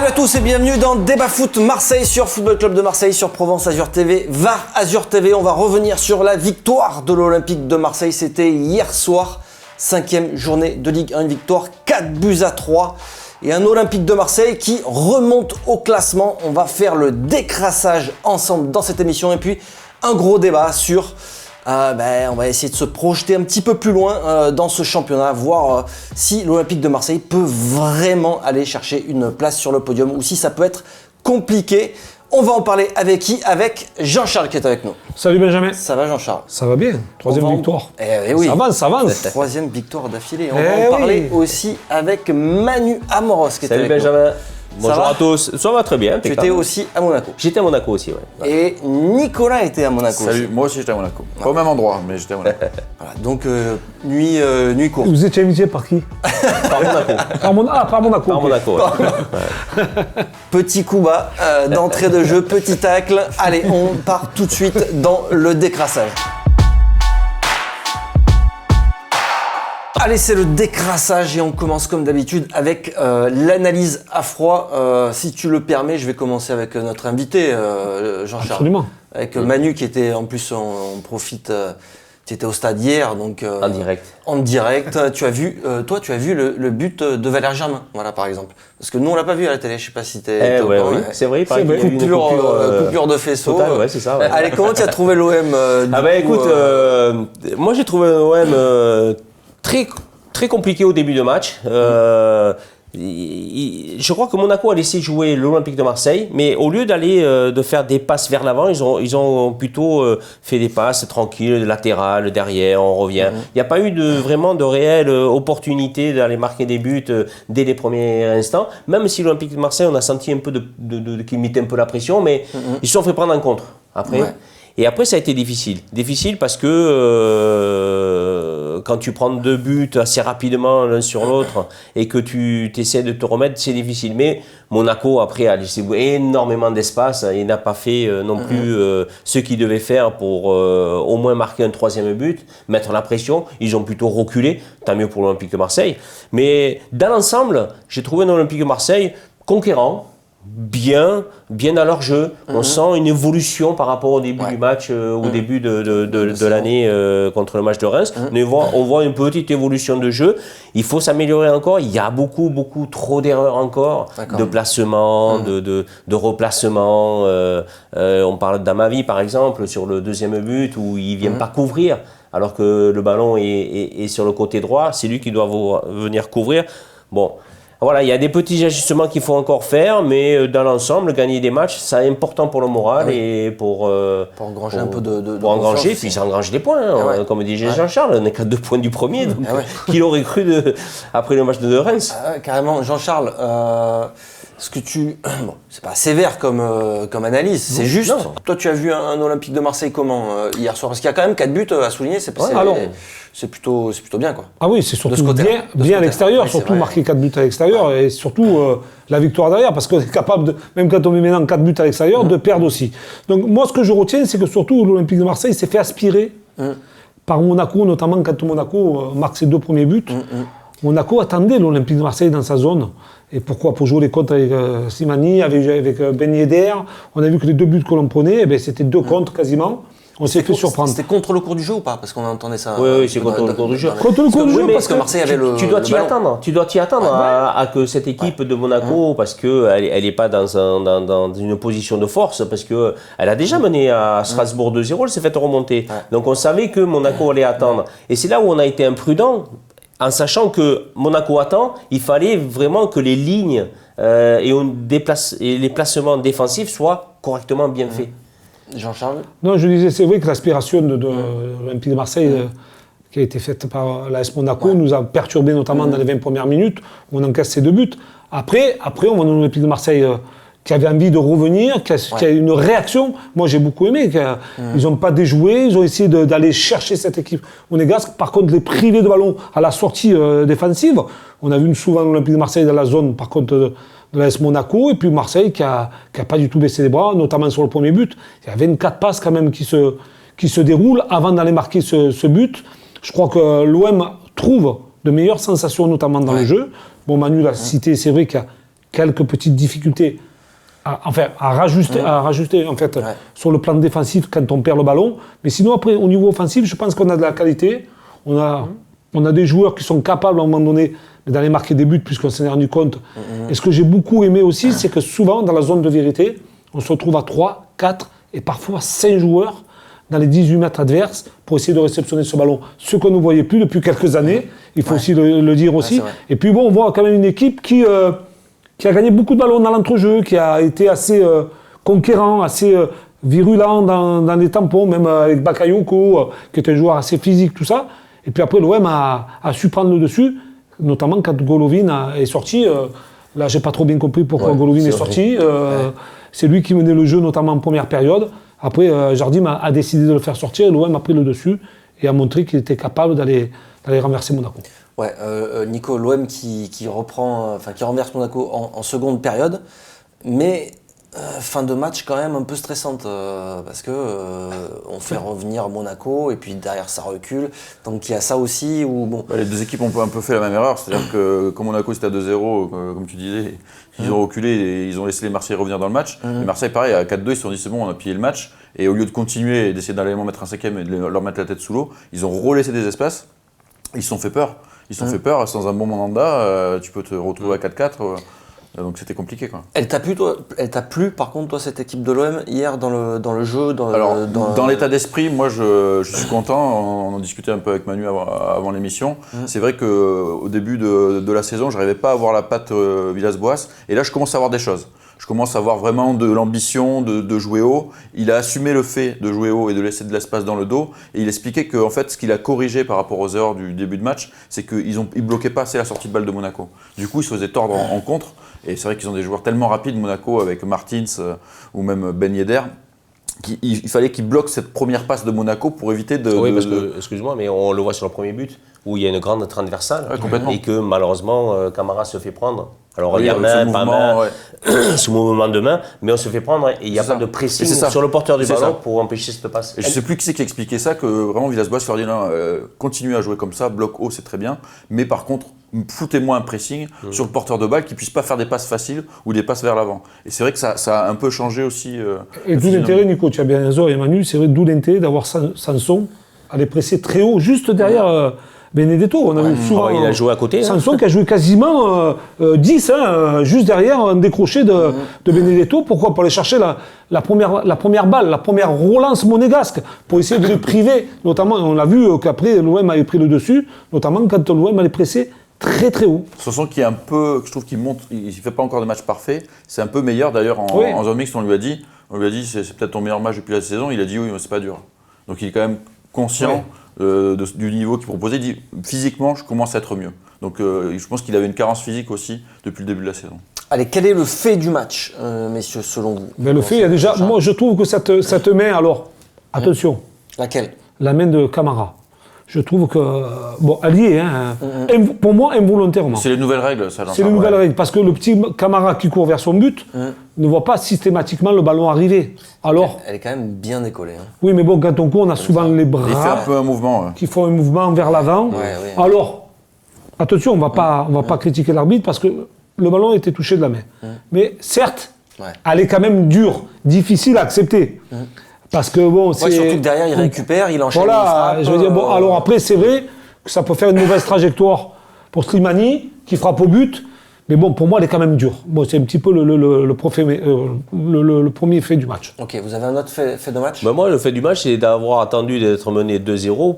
Salut à tous et bienvenue dans Débat Foot Marseille sur Football Club de Marseille, sur Provence Azur TV, VAR Azur TV. On va revenir sur la victoire de l'Olympique de Marseille. C'était hier soir, 5e journée de Ligue 1, une victoire 4-3. Et un Olympique de Marseille qui remonte au classement. On va faire le décrassage ensemble dans cette émission. Et puis un gros débat sur... on va essayer de se projeter un petit peu plus loin dans ce championnat, voir si l'Olympique de Marseille peut vraiment aller chercher une place sur le podium ou si ça peut être compliqué. On va en parler avec qui? Avec Jean-Charles qui est avec nous. Salut Benjamin. Ça va Jean-Charles? Ça va bien, troisième victoire. Oui. Ça avance. Troisième victoire d'affilée. On va en parler aussi avec Manu Amoros qui est avec nous. Salut Benjamin. Bonjour à tous, ça va très bien. Tu étais aussi à Monaco. J'étais à Monaco aussi, ouais. Et Nicolas était à Monaco. Salut, moi aussi j'étais à Monaco. Pas au même endroit, mais j'étais à Monaco. Voilà, donc nuit courte. Vous étiez invité par qui? Par Monaco. Par Monaco. Par Monaco, ouais. Petit coup bas d'entrée de jeu, petit tacle. Allez, on part tout de suite dans le décrassage. Allez, c'est le décrassage et on commence comme d'habitude avec l'analyse à froid. Si tu le permets, je vais commencer avec notre invité, Jean-Charles. Absolument. Avec Manu qui était, en plus, on profite, tu étais au stade hier, donc... En direct. En direct. Tu as vu le but de Valère Germain, voilà, par exemple. Parce que nous, on l'a pas vu à la télé, je sais pas si t'es... Oui, c'est vrai, il paraît qu'il y a eu une coupure de faisceau. Totale, ouais, c'est ça. Ouais. Allez, comment tu as trouvé l'OM écoute, moi j'ai trouvé l'OM très compliqué au début de match. Je crois que Monaco a laissé jouer l'Olympique de Marseille, mais au lieu d'aller de faire des passes vers l'avant, ils ont plutôt fait des passes tranquilles, latérales, derrière, on revient. Il n'y a pas eu vraiment de réelle opportunité d'aller marquer des buts dès les premiers instants, même si l'Olympique de Marseille, on a senti un peu qu'ils mettaient un peu la pression, mais ils se sont fait prendre en contre après. Ouais. Et après, ça a été difficile. Difficile parce que quand tu prends 2 buts assez rapidement l'un sur l'autre et que tu essaies de te remettre, c'est difficile. Mais Monaco, après, a laissé énormément d'espace et n'a pas fait non plus ce qu'il devait faire pour au moins marquer un 3e but, mettre la pression. Ils ont plutôt reculé, tant mieux pour l'Olympique de Marseille. Mais dans l'ensemble, j'ai trouvé un Olympique de Marseille conquérant, bien à leur jeu. On sent une évolution par rapport au début du match, au début de l'année contre le match de Reims. On voit une petite évolution de jeu. Il faut s'améliorer encore. Il y a beaucoup trop d'erreurs encore, de placement, de replacement. On parle d'Amavi par exemple sur le 2e but où il ne vient pas couvrir alors que le ballon est sur le côté droit. C'est lui qui doit venir couvrir. Bon. Voilà, il y a des petits ajustements qu'il faut encore faire, mais dans l'ensemble, gagner des matchs, c'est important pour le moral et pour engranger un peu de pour engranger, puis ça engrange des points. Comme disait Jean-Charles, on n'est qu'à 2 points du premier, donc qui l'aurait cru après le match de Reims. Carrément, Jean-Charles, ce que c'est pas sévère comme analyse, c'est juste. Non. Toi, tu as vu un Olympique de Marseille comment hier soir? Parce qu'il y a quand même 4 buts à souligner, c'est plutôt bien, quoi. Ah oui, c'est surtout bien à l'extérieur, surtout marquer 4 buts à l'extérieur et surtout la victoire derrière, parce qu'on est capable, même quand on met maintenant 4 buts à l'extérieur, de perdre aussi. Donc moi, ce que je retiens, c'est que surtout l'Olympique de Marseille s'est fait aspirer par Monaco, notamment quand Monaco marque ses 2 premiers buts. Monaco attendait l'Olympique de Marseille dans sa zone. Et pourquoi? Pour jouer les contre avec Slimani, avec Ben Yedder. On a vu que les 2 buts que l'on prenait, c'était 2 contre quasiment. On s'est fait surprendre. C'était contre le cours du jeu ou pas? Parce qu'on entendait ça. Oui, c'est contre le cours du jeu. Contre le cours du jeu, parce que Marseille avait le. Tu dois t'y attendre. Tu dois t'y attendre à que cette équipe de Monaco, parce qu'elle n'est pas dans une position de force, parce qu'elle a déjà mené à Strasbourg 2-0, elle s'est fait remonter. Donc on savait que Monaco allait attendre. Et c'est là où on a été imprudent. En sachant que Monaco attend, il fallait vraiment que les lignes et les placements défensifs soient correctement bien faits. Jean-Charles? Non, je disais, c'est vrai que l'aspiration de l'Olympique de Marseille qui a été faite par l'AS Monaco nous a perturbés, notamment dans les 20 premières minutes, où on encaisse ces 2 buts. Après on voit l'Olympique de Marseille qui avait envie de revenir, qui a une réaction. Moi, j'ai beaucoup aimé. Ils n'ont pas déjoué, ils ont essayé d'aller chercher cette équipe monégasque. Par contre, les privés de ballon à la sortie défensive, on a vu souvent l'Olympique de Marseille dans la zone, par contre, de l'AS Monaco, et puis Marseille qui a pas du tout baissé les bras, notamment sur le premier but. Il y a 24 passes quand même qui se déroulent avant d'aller marquer ce but. Je crois que l'OM trouve de meilleures sensations, notamment dans le jeu. Bon, Manu l'a cité, c'est vrai qu'il y a quelques petites difficultés à rajuster en fait, sur le plan défensif quand on perd le ballon. Mais sinon, après, au niveau offensif, je pense qu'on a de la qualité. On a des joueurs qui sont capables, à un moment donné, d'aller marquer des buts, puisqu'on s'en est rendu compte. Et ce que j'ai beaucoup aimé aussi, c'est que souvent, dans la zone de vérité, on se retrouve à 3, 4 et parfois 5 joueurs dans les 18 mètres adverses pour essayer de réceptionner ce ballon. Ce qu'on ne voyait plus depuis quelques années, il faut aussi le dire aussi. Et puis bon, on voit quand même une équipe qui a gagné beaucoup de ballons dans l'entrejeu, qui a été assez conquérant, assez virulent dans les tampons, même avec Bakayoko, qui est un joueur assez physique, tout ça. Et puis après, l'OM a su prendre le dessus, notamment quand Golovin est sorti. Là, j'ai pas trop bien compris pourquoi Golovin est sorti. C'est lui qui menait le jeu, notamment en première période. Après, Jardim a décidé de le faire sortir, et l'OM a pris le dessus et a montré qu'il était capable d'aller renverser Monaco. Ouais, Nico, l'OM qui renverse Monaco en seconde période, mais fin de match quand même un peu stressante parce que on fait revenir Monaco et puis derrière ça recule, donc il y a ça aussi où bon. Les deux équipes ont un peu fait la même erreur, c'est-à-dire que comme Monaco c'était à 2-0, comme tu disais, ils ont reculé et ils ont laissé les Marseillais revenir dans le match. Et Marseille pareil, à 4-2 ils se sont dit c'est bon, on a pillé le match, et au lieu de continuer et d'essayer d'aller mettre un cinquième et de leur mettre la tête sous l'eau, ils ont relaissé des espaces, ils se sont fait peur. Ils se sont fait peur, sans un bon Mandanda, tu peux te retrouver à 4-4. Donc c'était compliqué quoi. Elle t'a plu par contre toi cette équipe de l'OM hier dans le jeu dans l'état d'esprit, moi je suis content, on en discutait un peu avec Manu avant l'émission. C'est vrai qu'au début de la saison, je n'arrivais pas à voir la patte Villas-Boas, et là je commence à voir des choses. Je commence à voir vraiment de l'ambition de jouer haut. Il a assumé le fait de jouer haut et de laisser de l'espace dans le dos. Et il expliquait que en fait, ce qu'il a corrigé par rapport aux erreurs du début de match, c'est qu'ils ne bloquaient pas assez la sortie de balle de Monaco. Du coup, ils se faisaient tordre en contre. Et c'est vrai qu'ils ont des joueurs tellement rapides, Monaco, avec Martins ou même Ben Yedder. Il fallait qu'ils bloquent cette première passe de Monaco pour éviter de... Oui, parce que, excuse-moi, mais on le voit sur le premier but, où il y a une grande transversale, et que malheureusement, Camara se fait prendre. Alors, il y a main, pas main, sous mouvement de main, mais on se fait prendre et il n'y a pas de pressing sur le porteur du ballon pour empêcher cette passe. Et je ne sais plus qui c'est qui expliquait ça, que vraiment Villas-Boas leur dit non, continuez à jouer comme ça, bloc haut, c'est très bien, mais par contre, foutez-moi un pressing sur le porteur de balle qui ne puisse pas faire des passes faciles ou des passes vers l'avant. Et c'est vrai que ça a un peu changé aussi. Et d'où l'intérêt, Nico, tu as bien raison, et Manu, c'est vrai, d'où l'intérêt d'avoir Sanson à les presser très haut, juste derrière Benedetto. On a vu souvent. Il a joué à côté. Sanson qui a joué quasiment 10, juste derrière un décroché de Benedetto. Pourquoi ? Pour aller chercher la première balle, la première relance monégasque, pour essayer de les priver. Notamment, on l'a vu qu'après, l'OM avait pris le dessus, notamment quand l'OM allait presser très très haut. Sanson qui est un peu, je trouve qu'il monte, il ne fait pas encore de match parfait, c'est un peu meilleur d'ailleurs en zone mixte, on lui a dit c'est peut-être ton meilleur match depuis la saison, il a dit oui mais c'est pas dur. Donc il est quand même conscient du niveau qu'il proposait, il dit physiquement je commence à être mieux. Donc je pense qu'il avait une carence physique aussi depuis le début de la saison. Allez, quel est le fait du match, messieurs, selon vous ? Le fait, il y a déjà, moi je trouve que cette main, alors, attention. Laquelle ? La main de Camara. Je trouve que, bon, elle y est, pour moi, involontairement. C'est les nouvelles règles, ça. C'est les nouvelles règles, parce que le petit Camara qui court vers son but ne voit pas systématiquement le ballon arriver. Alors, elle est quand même bien décollée. Oui, mais bon, quand on court, on a souvent les bras il fait un peu un mouvement, qui font un mouvement vers l'avant. Alors, attention, on ne va pas critiquer l'arbitre, parce que le ballon était touché de la main. Mais certes, elle est quand même dure, difficile à accepter. Parce que bon, c'est. Surtout que derrière, il récupère, il enchaîne. Voilà, je veux dire, bon, alors après, c'est vrai que ça peut faire une mauvaise trajectoire pour Slimani, qui frappe au but, mais bon, pour moi, elle est quand même dure. Bon, c'est un petit peu le premier fait du match. Ok, vous avez un autre fait de match ? Moi, le fait du match, c'est d'avoir attendu d'être mené 2-0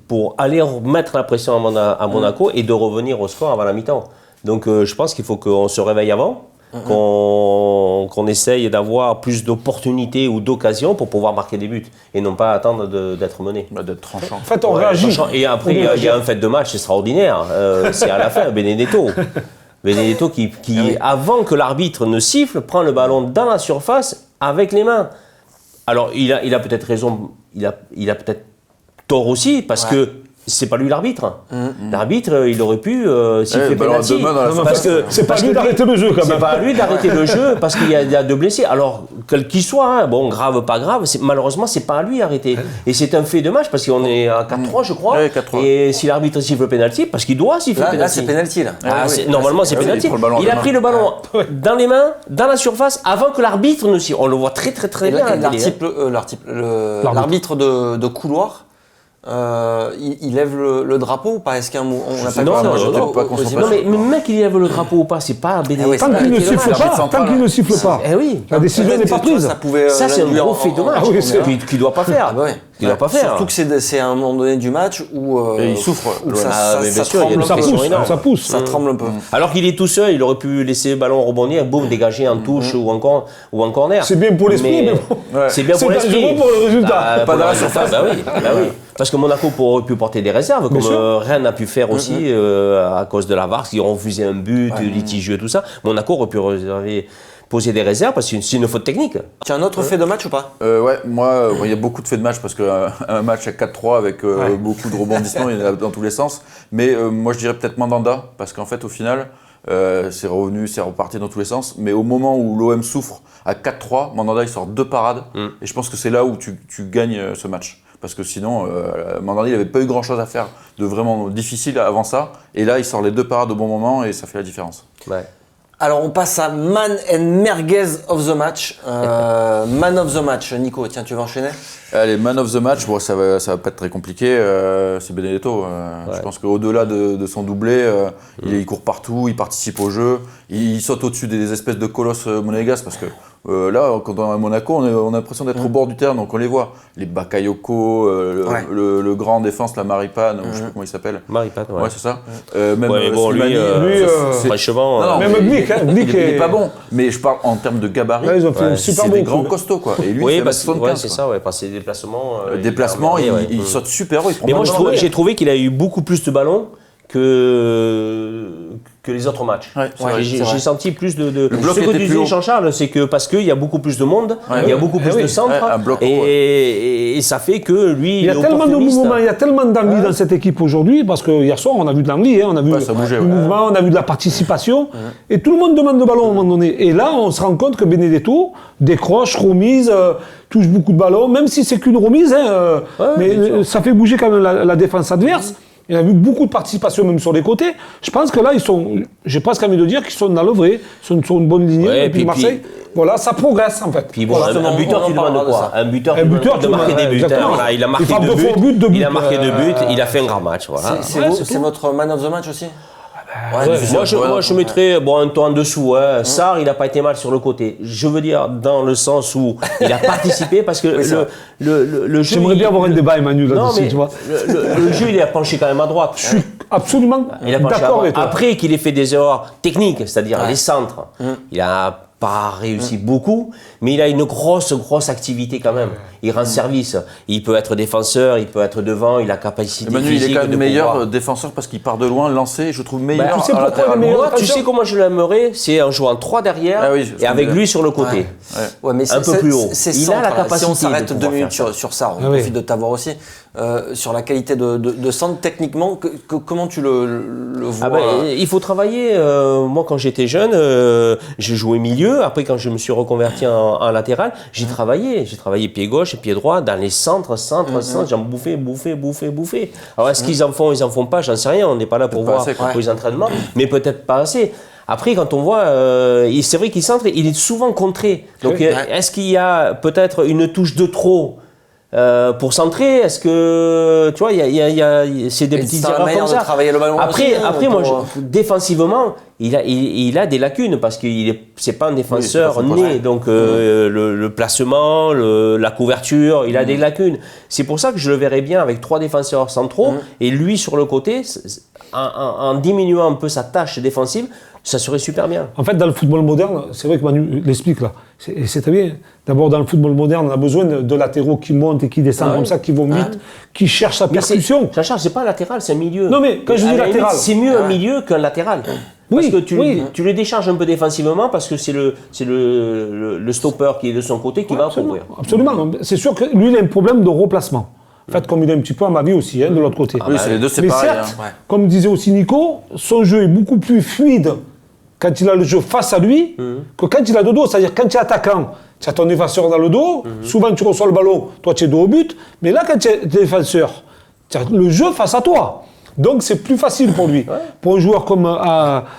pour aller mettre la pression à Monaco et de revenir au score avant la mi-temps. Donc, je pense qu'il faut qu'on se réveille avant. Qu'on essaye d'avoir plus d'opportunités ou d'occasions pour pouvoir marquer des buts et non pas attendre d'être mené. D'être tranchant. En fait, on réagit. Et après, il y a un fait de match extraordinaire. C'est à la fin, Benedetto. Benedetto qui avant que l'arbitre ne siffle, prend le ballon dans la surface avec les mains. Alors, il a peut-être raison, il a peut-être tort aussi, parce que c'est pas lui l'arbitre. L'arbitre, il aurait pu siffler ballon à penalty. deux mains dans la surface. Parce que C'est pas parce lui que d'arrêter le jeu, quand c'est même. pas à lui d'arrêter le jeu parce qu'il y a deux blessés. Alors, quel qu'il soit, hein, bon, grave, pas grave, malheureusement, c'est pas à lui d'arrêter. Et c'est un fait de match parce qu'on est à 4-3, je crois. Ouais, 4-3. Et si l'arbitre siffle penalty, parce qu'il doit siffler Là, penalty. c'est penalty là. Normalement, c'est oui, penalty. il prend le ballon Il a en pris le ballon dans les mains, dans la surface, avant que l'arbitre ne siffle. On le voit très bien. à la télé, hein. L'arbitre de couloir, il lève le drapeau ou pas? Est-ce qu'on n'a pas Non, vu non, ça non, pas qu'on s'en Non, mais le mec, il lève le drapeau ou pas, c'est pas Bénédicte. oui, Tant qu'il ne siffle pas, tant qu'il ne siffle pas, Eh oui. la décision n'est pas prise. Ça, Ça, c'est un gros fait de match Ah oui, c'est- qu'il ne doit pas faire. Ah bah ouais. Il doit pas faire. Surtout que c'est à un moment donné du match où Et il souffre, où ouais. ça, Ah, ça- mais ça bien sûr, il y a tremble une un Ça peu. pression pousse, énorme. ça pousse. Ça tremble un peu. Alors qu'il est tout seul, il aurait pu laisser le ballon rebondir, boum, dégager en touche ou en corner. C'est bien pour l'esprit, mais bon. Ouais. C'est bien C'est pour l'esprit. dangereux pour le résultat. Bah, Pas pour dans le la résultat, surface. bah oui. Parce que Monaco aurait pu porter des réserves, comme sûr. Rennes a pu faire aussi à cause de la VAR, qui ont refusé un but, litigieux, tout ça. Monaco aurait pu poser des réserves parce que c'est une faute technique. Tu as un autre fait de match ou pas? Ouais, moi, il y a beaucoup de faits de match parce qu'un match à 4-3 avec beaucoup de rebondissements, il y en a dans tous les sens. Mais moi, je dirais peut-être Mandanda parce qu'en fait, au final, c'est revenu, c'est reparti dans tous les sens. Mais au moment où l'OM souffre à 4-3, Mandanda, il sort 2 parades. Et je pense que c'est là où tu gagnes ce match. Parce que sinon, Mandanda, il n'avait pas eu grand-chose à faire de vraiment difficile avant ça. Et là, il sort les 2 parades au bon moment et ça fait la différence. Ouais. Alors on passe à Man and Merguez of the match. Man of the match, Nico, tiens, tu vas enchaîner? Allez, man of the match, bon, ça va pas être très compliqué, c'est Benedetto. Je pense qu'au-delà de son doublé, il court partout, il participe au jeu, il saute au-dessus des espèces de colosses monégasques parce que là, quand on est à Monaco, on a l'impression d'être au bord du terrain, donc on les voit. Les Bakayoko, le grand en défense, la Maripane, je sais pas comment il s'appelle. Maripane, ouais. Ouais, c'est ça. Même Ouais, mais bon, lui, Slimani, franchement, Non, Même mais Glick, hein, il Glick est est pas bon, mais je parle en termes de gabarit. Là, ils ont fait un Ouais, super C'est bon des grands coup. costauds, quoi. Et lui, oui, il fait parce que 1m75, c'est quoi. ça, ouais, parce que ses déplacements. Déplacement, ouais. il saute super haut, il prend Mais pas moi, de ballon. j'ai trouvé qu'il a eu beaucoup plus de ballons que les autres matchs. Ouais, c'est vrai, J'ai c'est vrai. senti plus de. Le bloc ce que était tu plus disais, haut. Jean-Charles, c'est que parce qu'il y a beaucoup plus de monde, il y a beaucoup plus oui. de centres, Ouais, un bloc haut, et ça fait que lui, Il y a est tellement de opportuniste. mouvements, il y a tellement d'envie dans cette équipe aujourd'hui, parce que hier soir, on a vu de l'envie, hein, on a vu Ouais, ça bougeait, du ouais. mouvement, on a vu de la participation, et tout le monde demande le ballon à un moment donné. Et là, on se rend compte que Benedetto décroche, remise, touche beaucoup de ballons, même si c'est qu'une remise, hein, mais bien sûr. ça fait bouger quand même la défense adverse. Il y a eu beaucoup de participation même sur les côtés. Je pense que là, j'ai presque envie de dire qu'ils sont dans le vrai, ils sont sur une bonne lignée. Ouais, et puis puis- Marseille, voilà, ça progresse en fait. Puis bon, Voilà. un buteur, on tu en parlera demandes de quoi? ça. Un buteur, Un buteur, de tu marquer demandes, des buts. exactement. Voilà, il a marqué Il frappe 2 deux fois au but, deux Il a buts. marqué 2 buts, il a fait un grand match. Voilà. C'est votre man of the match aussi? Moi, je mettrais un ton en dessous. Hein. Sarr, il n'a pas été mal sur le côté. Je veux dire, dans le sens où il a participé, parce que le jeu. J'aimerais bien avoir un débat, Emmanuel, Non, là-dessus, mais tu vois. le jeu, il a penché quand même à droite. Je suis absolument Il a penché à d'accord droite. avec toi. Après qu'il ait fait des erreurs techniques, c'est-à-dire les centres, il a pas réussi beaucoup, mais il a une grosse activité quand même. Il rend service. Il peut être défenseur, il peut être devant, il a capacité Emmanuel, il est physique quand même de meilleur pouvoir- défenseur parce qu'il part de loin, lancé, je trouve meilleur. tu sais pourquoi latéral. il est meilleur Moi, tu défenseur sais comment je l'aimerais, c'est en jouant 3 derrière Ah oui, c'est ce et que avec je veux lui sur le côté. Ouais, mais Un peu plus haut. c'est Il a la centre, là. capacité Si on de s'arrête 2 pouvoir minutes faire sur ça, on Ah oui. profite de t'avoir aussi. Sur la qualité de centre, techniquement, comment tu le vois? Ah ben, il faut travailler. Moi, quand j'étais jeune, je jouais milieu. Après, quand je me suis reconverti en latéral, j'ai travaillé. J'ai travaillé pied gauche et pied droit dans les centres. J'en bouffais. Alors, est-ce qu'ils en font, ils en font pas? J'en sais rien. On n'est pas là pour Peut-être pas voir assez, quoi. pour les entraînements, mais peut-être pas assez. Après, quand on voit, c'est vrai qu'il centre, il est souvent contré. Donc, est-ce qu'il y a peut-être une touche de trop? Pour centrer, est-ce que tu vois, c'est des Et petites c'est une erreurs manière comme de ça. travailler le ballon Après, aussi, hein, moi, pour- défensivement, il a des lacunes parce c'est pas un défenseur Oui, c'est pas né. Donc le placement, la couverture, il a des lacunes. C'est pour ça que je le verrais bien avec 3 défenseurs centraux et lui sur le côté, en diminuant un peu sa tâche défensive, ça serait super bien. En fait, dans le football moderne, c'est vrai que Manu l'explique là, c'est très bien. D'abord, dans le football moderne, on a besoin de latéraux qui montent et qui descendent comme ça, qui vont vite, qui cherchent la percussion. Jean-Charles, c'est pas un latéral, c'est un milieu. Non, mais quand je À dis la limite, latéral- c'est mieux un milieu qu'un latéral. Parce Oui, que tu oui. le décharges un peu défensivement parce que c'est le stopper qui est de son côté qui va couvrir. Absolument. C'est sûr que lui, il a un problème de replacement. fait comme il est un petit peu à ma vie aussi, de l'autre côté. Oui, c'est les deux, c'est Mais pareil. certes, Ouais. comme disait aussi Nico, son jeu est beaucoup plus fluide quand il a le jeu face à lui que quand il a de dos. C'est-à-dire quand tu es attaquant, tu as ton défenseur dans le dos, souvent tu reçois le ballon, toi tu es dos au but, mais là quand tu es défenseur, tu as le jeu face à toi. Donc c'est plus facile pour lui. Pour un joueur comme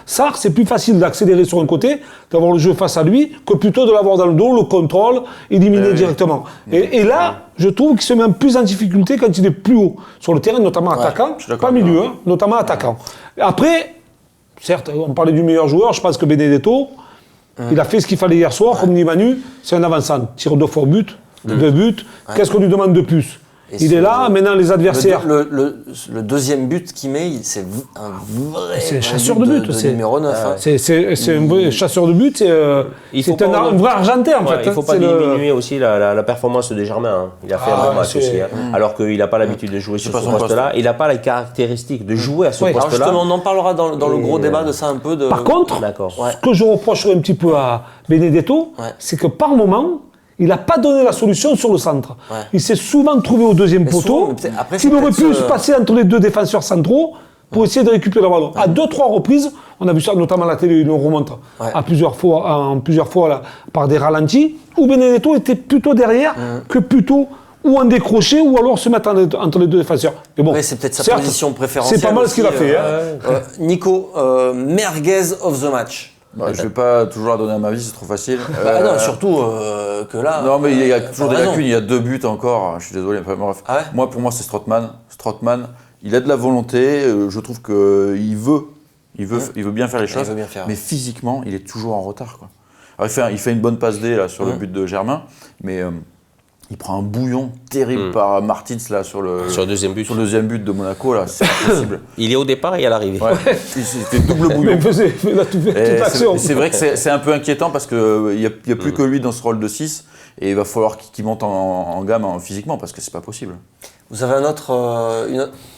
Sarr, c'est plus facile d'accélérer sur un côté, d'avoir le jeu face à lui, que plutôt de l'avoir dans le dos, le contrôle, éliminer directement. Et là, je trouve qu'il se met plus en difficulté quand il est plus haut sur le terrain, notamment attaquant, je suis d'accord pas avec milieu, toi. notamment attaquant. Après, certes, on parlait du meilleur joueur, je pense que Benedetto, il a fait ce qu'il fallait hier soir, comme dit Manu, c'est un avançant. Tire 2 fois au but, 2 buts, qu'est-ce qu'on lui demande de plus? Et Il est là, maintenant les adversaires. Le deuxième but qu'il met, c'est un vrai. C'est un vrai chasseur de but, de c'est- numéro 9. hein. C'est un vrai chasseur de but, Il faut c'est un, pas- un vrai argentin en Ouais, fait. il ne faut pas C'est le- diminuer aussi la performance de Germain. Hein. Il a fait un bon match c'est- aussi. Hein. Alors qu'il n'a pas l'habitude de jouer sur pas ce son poste-là. Il n'a pas les caractéristiques de jouer à ce Ouais. Alors poste-là. justement, on en parlera dans le Et, gros débat de ça un peu. Par contre, D'accord. ce que je reprocherais un petit peu à Benedetto, Ouais. c'est que par moment, il n'a pas donné la solution sur le centre. Ouais. Il s'est souvent trouvé au deuxième Mais souvent, poteau. mais peut-être- après, Il c'est aurait peut-être pu ce- se passer entre les deux défenseurs centraux pour essayer de récupérer le ballon. À 2-3 reprises, on a vu ça notamment à la télé, il nous remonte Ouais. à plusieurs fois là, par des ralentis, où Benedetto était plutôt derrière que plutôt ou en décroché ou alors se mettre entre les deux défenseurs. Mais bon, Ouais, c'est peut-être sa certes, position préférentielle. c'est pas mal ce qu'il a aussi, fait. Hein. Nico, merguez of the match. Bah, je vais pas toujours la donner à ma vie, c'est trop facile. Bah non, surtout que là. Non, mais il y a toujours des raison. lacunes, il y a 2 buts encore, je suis désolé. Enfin, bref. Ah ouais Pour moi, c'est Strootman. Strootman, il a de la volonté, je trouve qu'il veut bien faire les choses, veut bien faire. mais physiquement, il est toujours en retard, quoi. Alors, il fait une bonne passe D là, sur le but de Germain, mais il prend un bouillon terrible par Martins là, sur le deuxième but. sur le deuxième but de Monaco, là, c'est impossible. Il est au départ et à l'arrivée. Ouais, il fait double Mais bouillon. il faisait il a tout fait, Et toute l'action. c'est vrai que c'est un peu inquiétant parce qu'il n'y a plus que lui dans ce rôle de 6 et il va falloir qu'il monte en gamme physiquement parce que c'est pas possible. Vous avez un autre.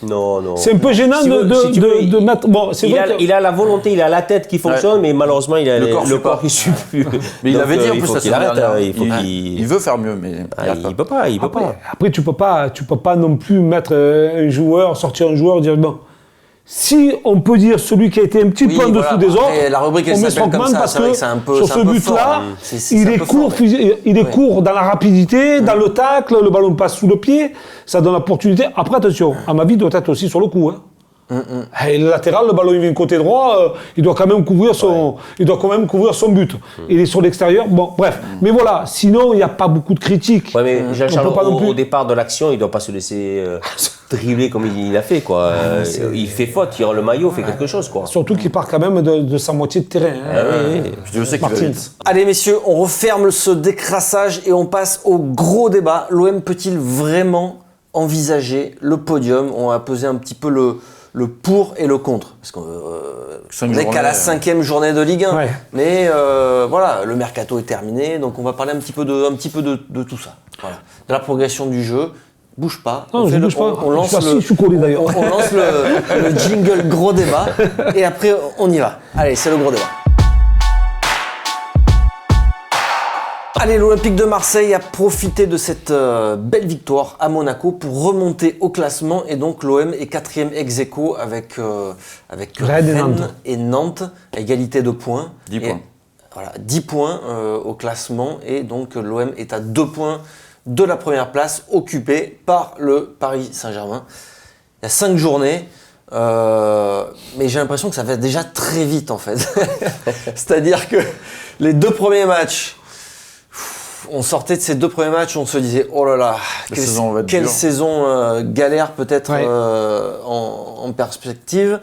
Non. C'est un peu gênant Si tu veux, de mettre. Bon, c'est vrai que- Il a la volonté, il a la tête qui fonctionne, mais malheureusement, il a Le corps suit pas. qui suit plus. Mais il Donc, avait dit en il plus faut la qu'il semaine arrête. dernière, Il faut il qu'il. veut faire mieux, mais Ah, il il peut pas, il peut pas. Après, tu peux pas non plus mettre un joueur, sortir un joueur, dire bon. Si on peut dire celui qui a été un petit Oui, peu en dessous voilà, des après, autres, la rubrique, elle on met s'appelle comme Strootman ça, parce c'est vrai que que c'est un peu- sur c'est ce un peu but-là, fort, hein. C'est il un est peu court, fort, ouais. il est court dans la rapidité, dans le tacle, le ballon passe sous le pied, ça donne l'opportunité. Après, attention, à ma vie, il doit être aussi sur le coup. Hein. Et le latéral, le ballon il vient côté droit, il doit quand même couvrir son but. Il est sur l'extérieur, bon, bref. Mais voilà, sinon, il n'y a pas beaucoup de critiques. Ouais, mais Jean-Charles, On peut pas non plus. au départ de l'action, il ne doit pas se laisser dribbler comme il a fait, quoi. Il fait faute, tire le maillot, fait quelque chose, quoi. Surtout qu'il part quand même de sa moitié de terrain. Hein. Je sais qu'il va Martins. vite. Allez messieurs, on referme ce décrassage et on passe au gros débat. L'OM peut-il vraiment envisager le podium? On va peser un petit peu le pour et le contre. Parce qu'on Cinq n'est qu'à la journées, 5e journée de Ligue 1. Ouais. Mais voilà, le mercato est terminé, donc on va parler un petit peu de tout ça. Voilà. De la progression du jeu. Bouge pas. Non, je bouge pas. On lance Je suis assis, je suis collé, d'ailleurs. on lance le jingle gros débat et après on y va. Allez, c'est le gros débat. Allez, l'Olympique de Marseille a profité de cette belle victoire à Monaco pour remonter au classement et donc l'OM est 4e ex aequo avec Rennes et Nantes à égalité de points. 10 points. Voilà, 10 points au classement et donc l'OM est à 2 points de la première place occupée par le Paris Saint-Germain. Il y a 5 journées. Mais j'ai l'impression que ça va déjà très vite en fait. C'est-à-dire que les 2 premiers matchs, on sortait de ces 2 premiers matchs, on se disait oh là là, quelle saison galère peut-être en perspective.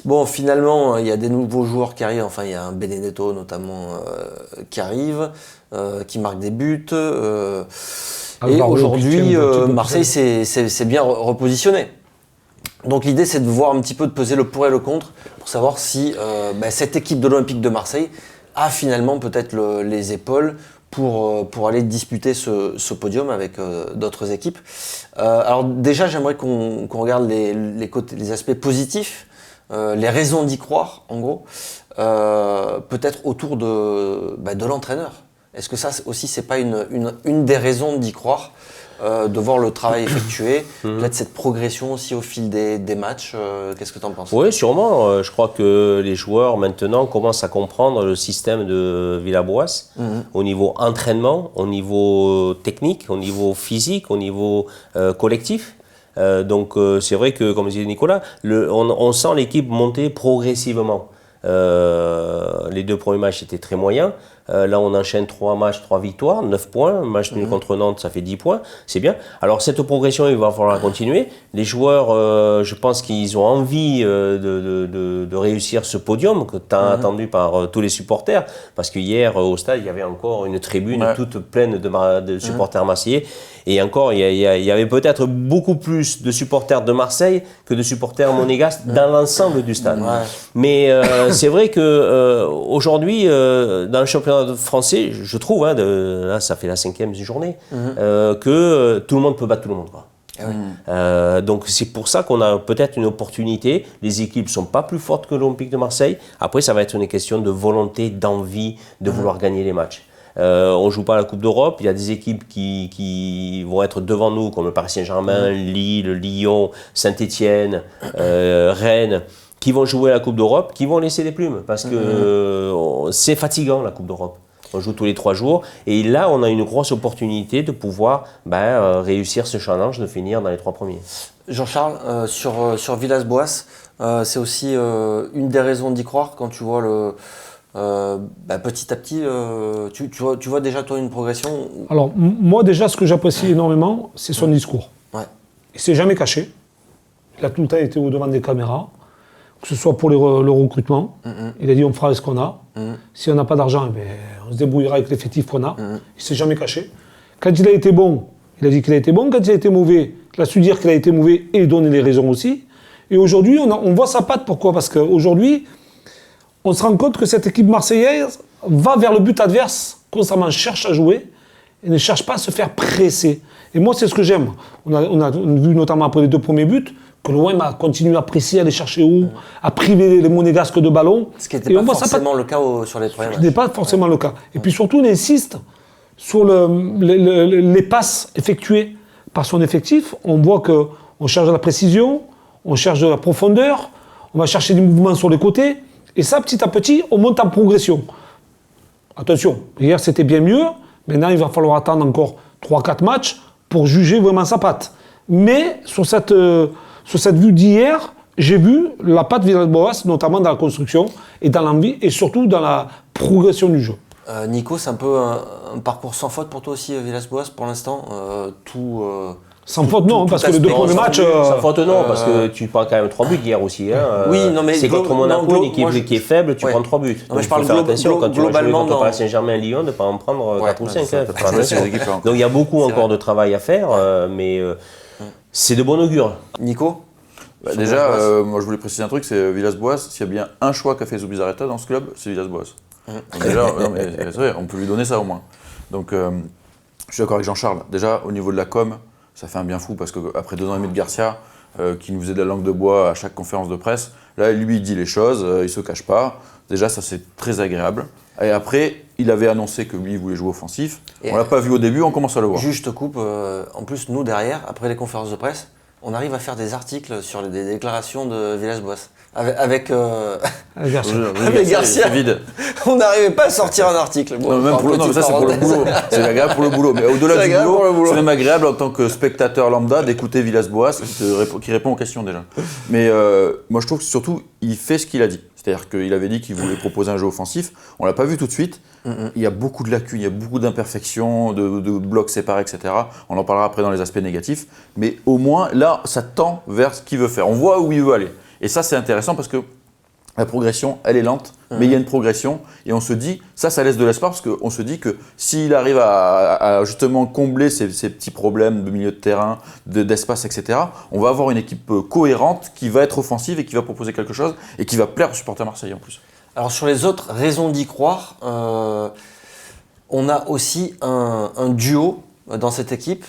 Bon, finalement, il y a des nouveaux joueurs qui arrivent. Enfin, il y a un Benedetto notamment qui arrive, qui marque des buts. Et aujourd'hui, Marseille s'est bien repositionné. Donc l'idée, c'est de voir un petit peu, de peser le pour et le contre pour savoir si cette équipe de l'Olympique de Marseille a finalement peut-être les épaules pour aller disputer ce podium avec d'autres équipes. Alors déjà, j'aimerais qu'on regarde les aspects positifs, les raisons d'y croire, en gros, peut-être autour de l'entraîneur. Est-ce que ça aussi, c'est pas une des raisons d'y croire de voir le travail effectué, peut-être cette progression aussi au fil des matchs. Qu'est-ce que tu en penses? Oui, sûrement. Je crois que les joueurs maintenant commencent à comprendre le système de Villas-Boas au niveau entraînement, au niveau technique, au niveau physique, au niveau collectif. Donc c'est vrai que, comme disait Nicolas, on sent l'équipe monter progressivement. Les 2 premiers matchs étaient très moyens. Là, on enchaîne 3 matchs, 3 victoires, 9 points. Match nul contre Nantes, ça fait 10 points. C'est bien. Alors, cette progression, il va falloir la continuer. Les joueurs, je pense qu'ils ont envie de réussir ce podium que tu as attendu par tous les supporters. Parce qu'hier, au stade, il y avait encore une tribune toute pleine de supporters marseillais. Et encore, il y avait peut-être beaucoup plus de supporters de Marseille que de supporters monégasques dans l'ensemble du stade. Mais c'est vrai que aujourd'hui, dans le championnat français, je trouve, là ça fait la 5e journée, que tout le monde peut battre tout le monde, quoi. Donc c'est pour ça qu'on a peut-être une opportunité. Les équipes ne sont pas plus fortes que l'Olympique de Marseille. Après, ça va être une question de volonté, d'envie, de vouloir gagner les matchs. On ne joue pas la Coupe d'Europe. Il y a des équipes qui vont être devant nous, comme le Paris Saint-Germain, Lille, Lyon, Saint-Étienne, Rennes, qui vont jouer la Coupe d'Europe, qui vont laisser des plumes. Parce que c'est fatigant, la Coupe d'Europe. On joue tous les 3 jours. Et là, on a une grosse opportunité de pouvoir réussir ce challenge, de finir dans les 3 premiers. Jean-Charles, sur Villas-Boas, c'est aussi une des raisons d'y croire quand tu vois petit à petit, tu vois déjà toi une progression? Alors, moi déjà, ce que j'apprécie énormément, c'est son discours. Ouais. Il ne s'est jamais caché. Il a tout le temps été au-devant des caméras, que ce soit pour le recrutement. Il a dit on fera ce qu'on a. Si on n'a pas d'argent, on se débrouillera avec l'effectif qu'on a. Il ne s'est jamais caché. Quand il a été bon, il a dit qu'il a été bon. Quand il a été mauvais, il a su dire qu'il a été mauvais et donner les raisons aussi. Et aujourd'hui, on voit sa patte. Pourquoi? Parce qu'aujourd'hui, on se rend compte que cette équipe marseillaise va vers le but adverse, constamment cherche à jouer et ne cherche pas à se faire presser. Et moi, c'est ce que j'aime. On a vu notamment après les 2 premiers buts que l'OM a continué à presser, à aller chercher haut, à priver les monégasques de ballon. Ce qui n'était pas forcément le cas sur les premiers matchs. Ce n'est pas forcément le cas. Et puis surtout, on insiste sur les passes effectuées par son effectif. On voit qu'on cherche de la précision, on cherche de la profondeur, on va chercher des mouvements sur les côtés. Et ça, petit à petit, on monte en progression. Attention, hier c'était bien mieux. Maintenant, il va falloir attendre encore 3-4 matchs pour juger vraiment sa patte. Mais sur cette vue d'hier, j'ai vu la patte Villas-Boas, notamment dans la construction et dans l'envie et surtout dans la progression du jeu. Nico, c'est un peu un parcours sans faute pour toi aussi, Villas-Boas, pour l'instant. Sans faute, non, parce que les 2 premiers matchs. Sans faute, non, parce que tu prends quand même 3 buts hier aussi. Oui, non, mais c'est contre Monaco, une équipe qui est faible, tu prends 3 buts. Non, mais donc il faut faire attention quand tu vas jouer contre Paris Saint-Germain et Lyon de ne pas en prendre 4 ou 5. Donc il y a beaucoup encore de travail à faire, mais c'est de bon augure. Nico? Déjà, moi je voulais préciser un truc, c'est Villas-Boas, s'il y a bien un choix qu'a fait Zubizarreta dans ce club, c'est Villas-Boas. Déjà, c'est vrai, on peut lui donner ça au moins. Donc je suis d'accord avec Jean-Charles. Déjà, au niveau de la com, ça fait un bien fou parce qu'après 2 ans et demi de Garcia, qui nous faisait de la langue de bois à chaque conférence de presse, là, lui, il dit les choses, il ne se cache pas. Déjà, ça, c'est très agréable. Et après, il avait annoncé que lui, il voulait jouer offensif. On ne l'a pas vu au début, on commence à le voir. Juste coupe, en plus, nous, derrière, après les conférences de presse, on arrive à faire des articles sur des déclarations de Villas-Boas. Avec Garcia, c'est vide. On n'arrivait pas à sortir un article. Bon, non, même pour non, ça c'est pour le boulot. C'est agréable pour le boulot. Mais au-delà du boulot, c'est même agréable en tant que spectateur lambda d'écouter Villas-Boas qui répond aux questions déjà. Mais moi je trouve que surtout il fait ce qu'il a dit. C'est-à-dire qu'il avait dit qu'il voulait proposer un jeu offensif. On l'a pas vu tout de suite. Il y a beaucoup de lacunes, il y a beaucoup d'imperfections, de blocs séparés, etc. On en parlera après dans les aspects négatifs. Mais au moins là, ça tend vers ce qu'il veut faire. On voit où il veut aller. Et ça, c'est intéressant parce que la progression, elle est lente, mais il y a une progression. Et on se dit, ça laisse de l'espoir parce qu'on se dit que s'il arrive à justement combler ces petits problèmes de milieu de terrain, d'espace, etc., on va avoir une équipe cohérente qui va être offensive et qui va proposer quelque chose et qui va plaire aux supporters marseillais en plus. Alors sur les autres raisons d'y croire, on a aussi un duo dans cette équipe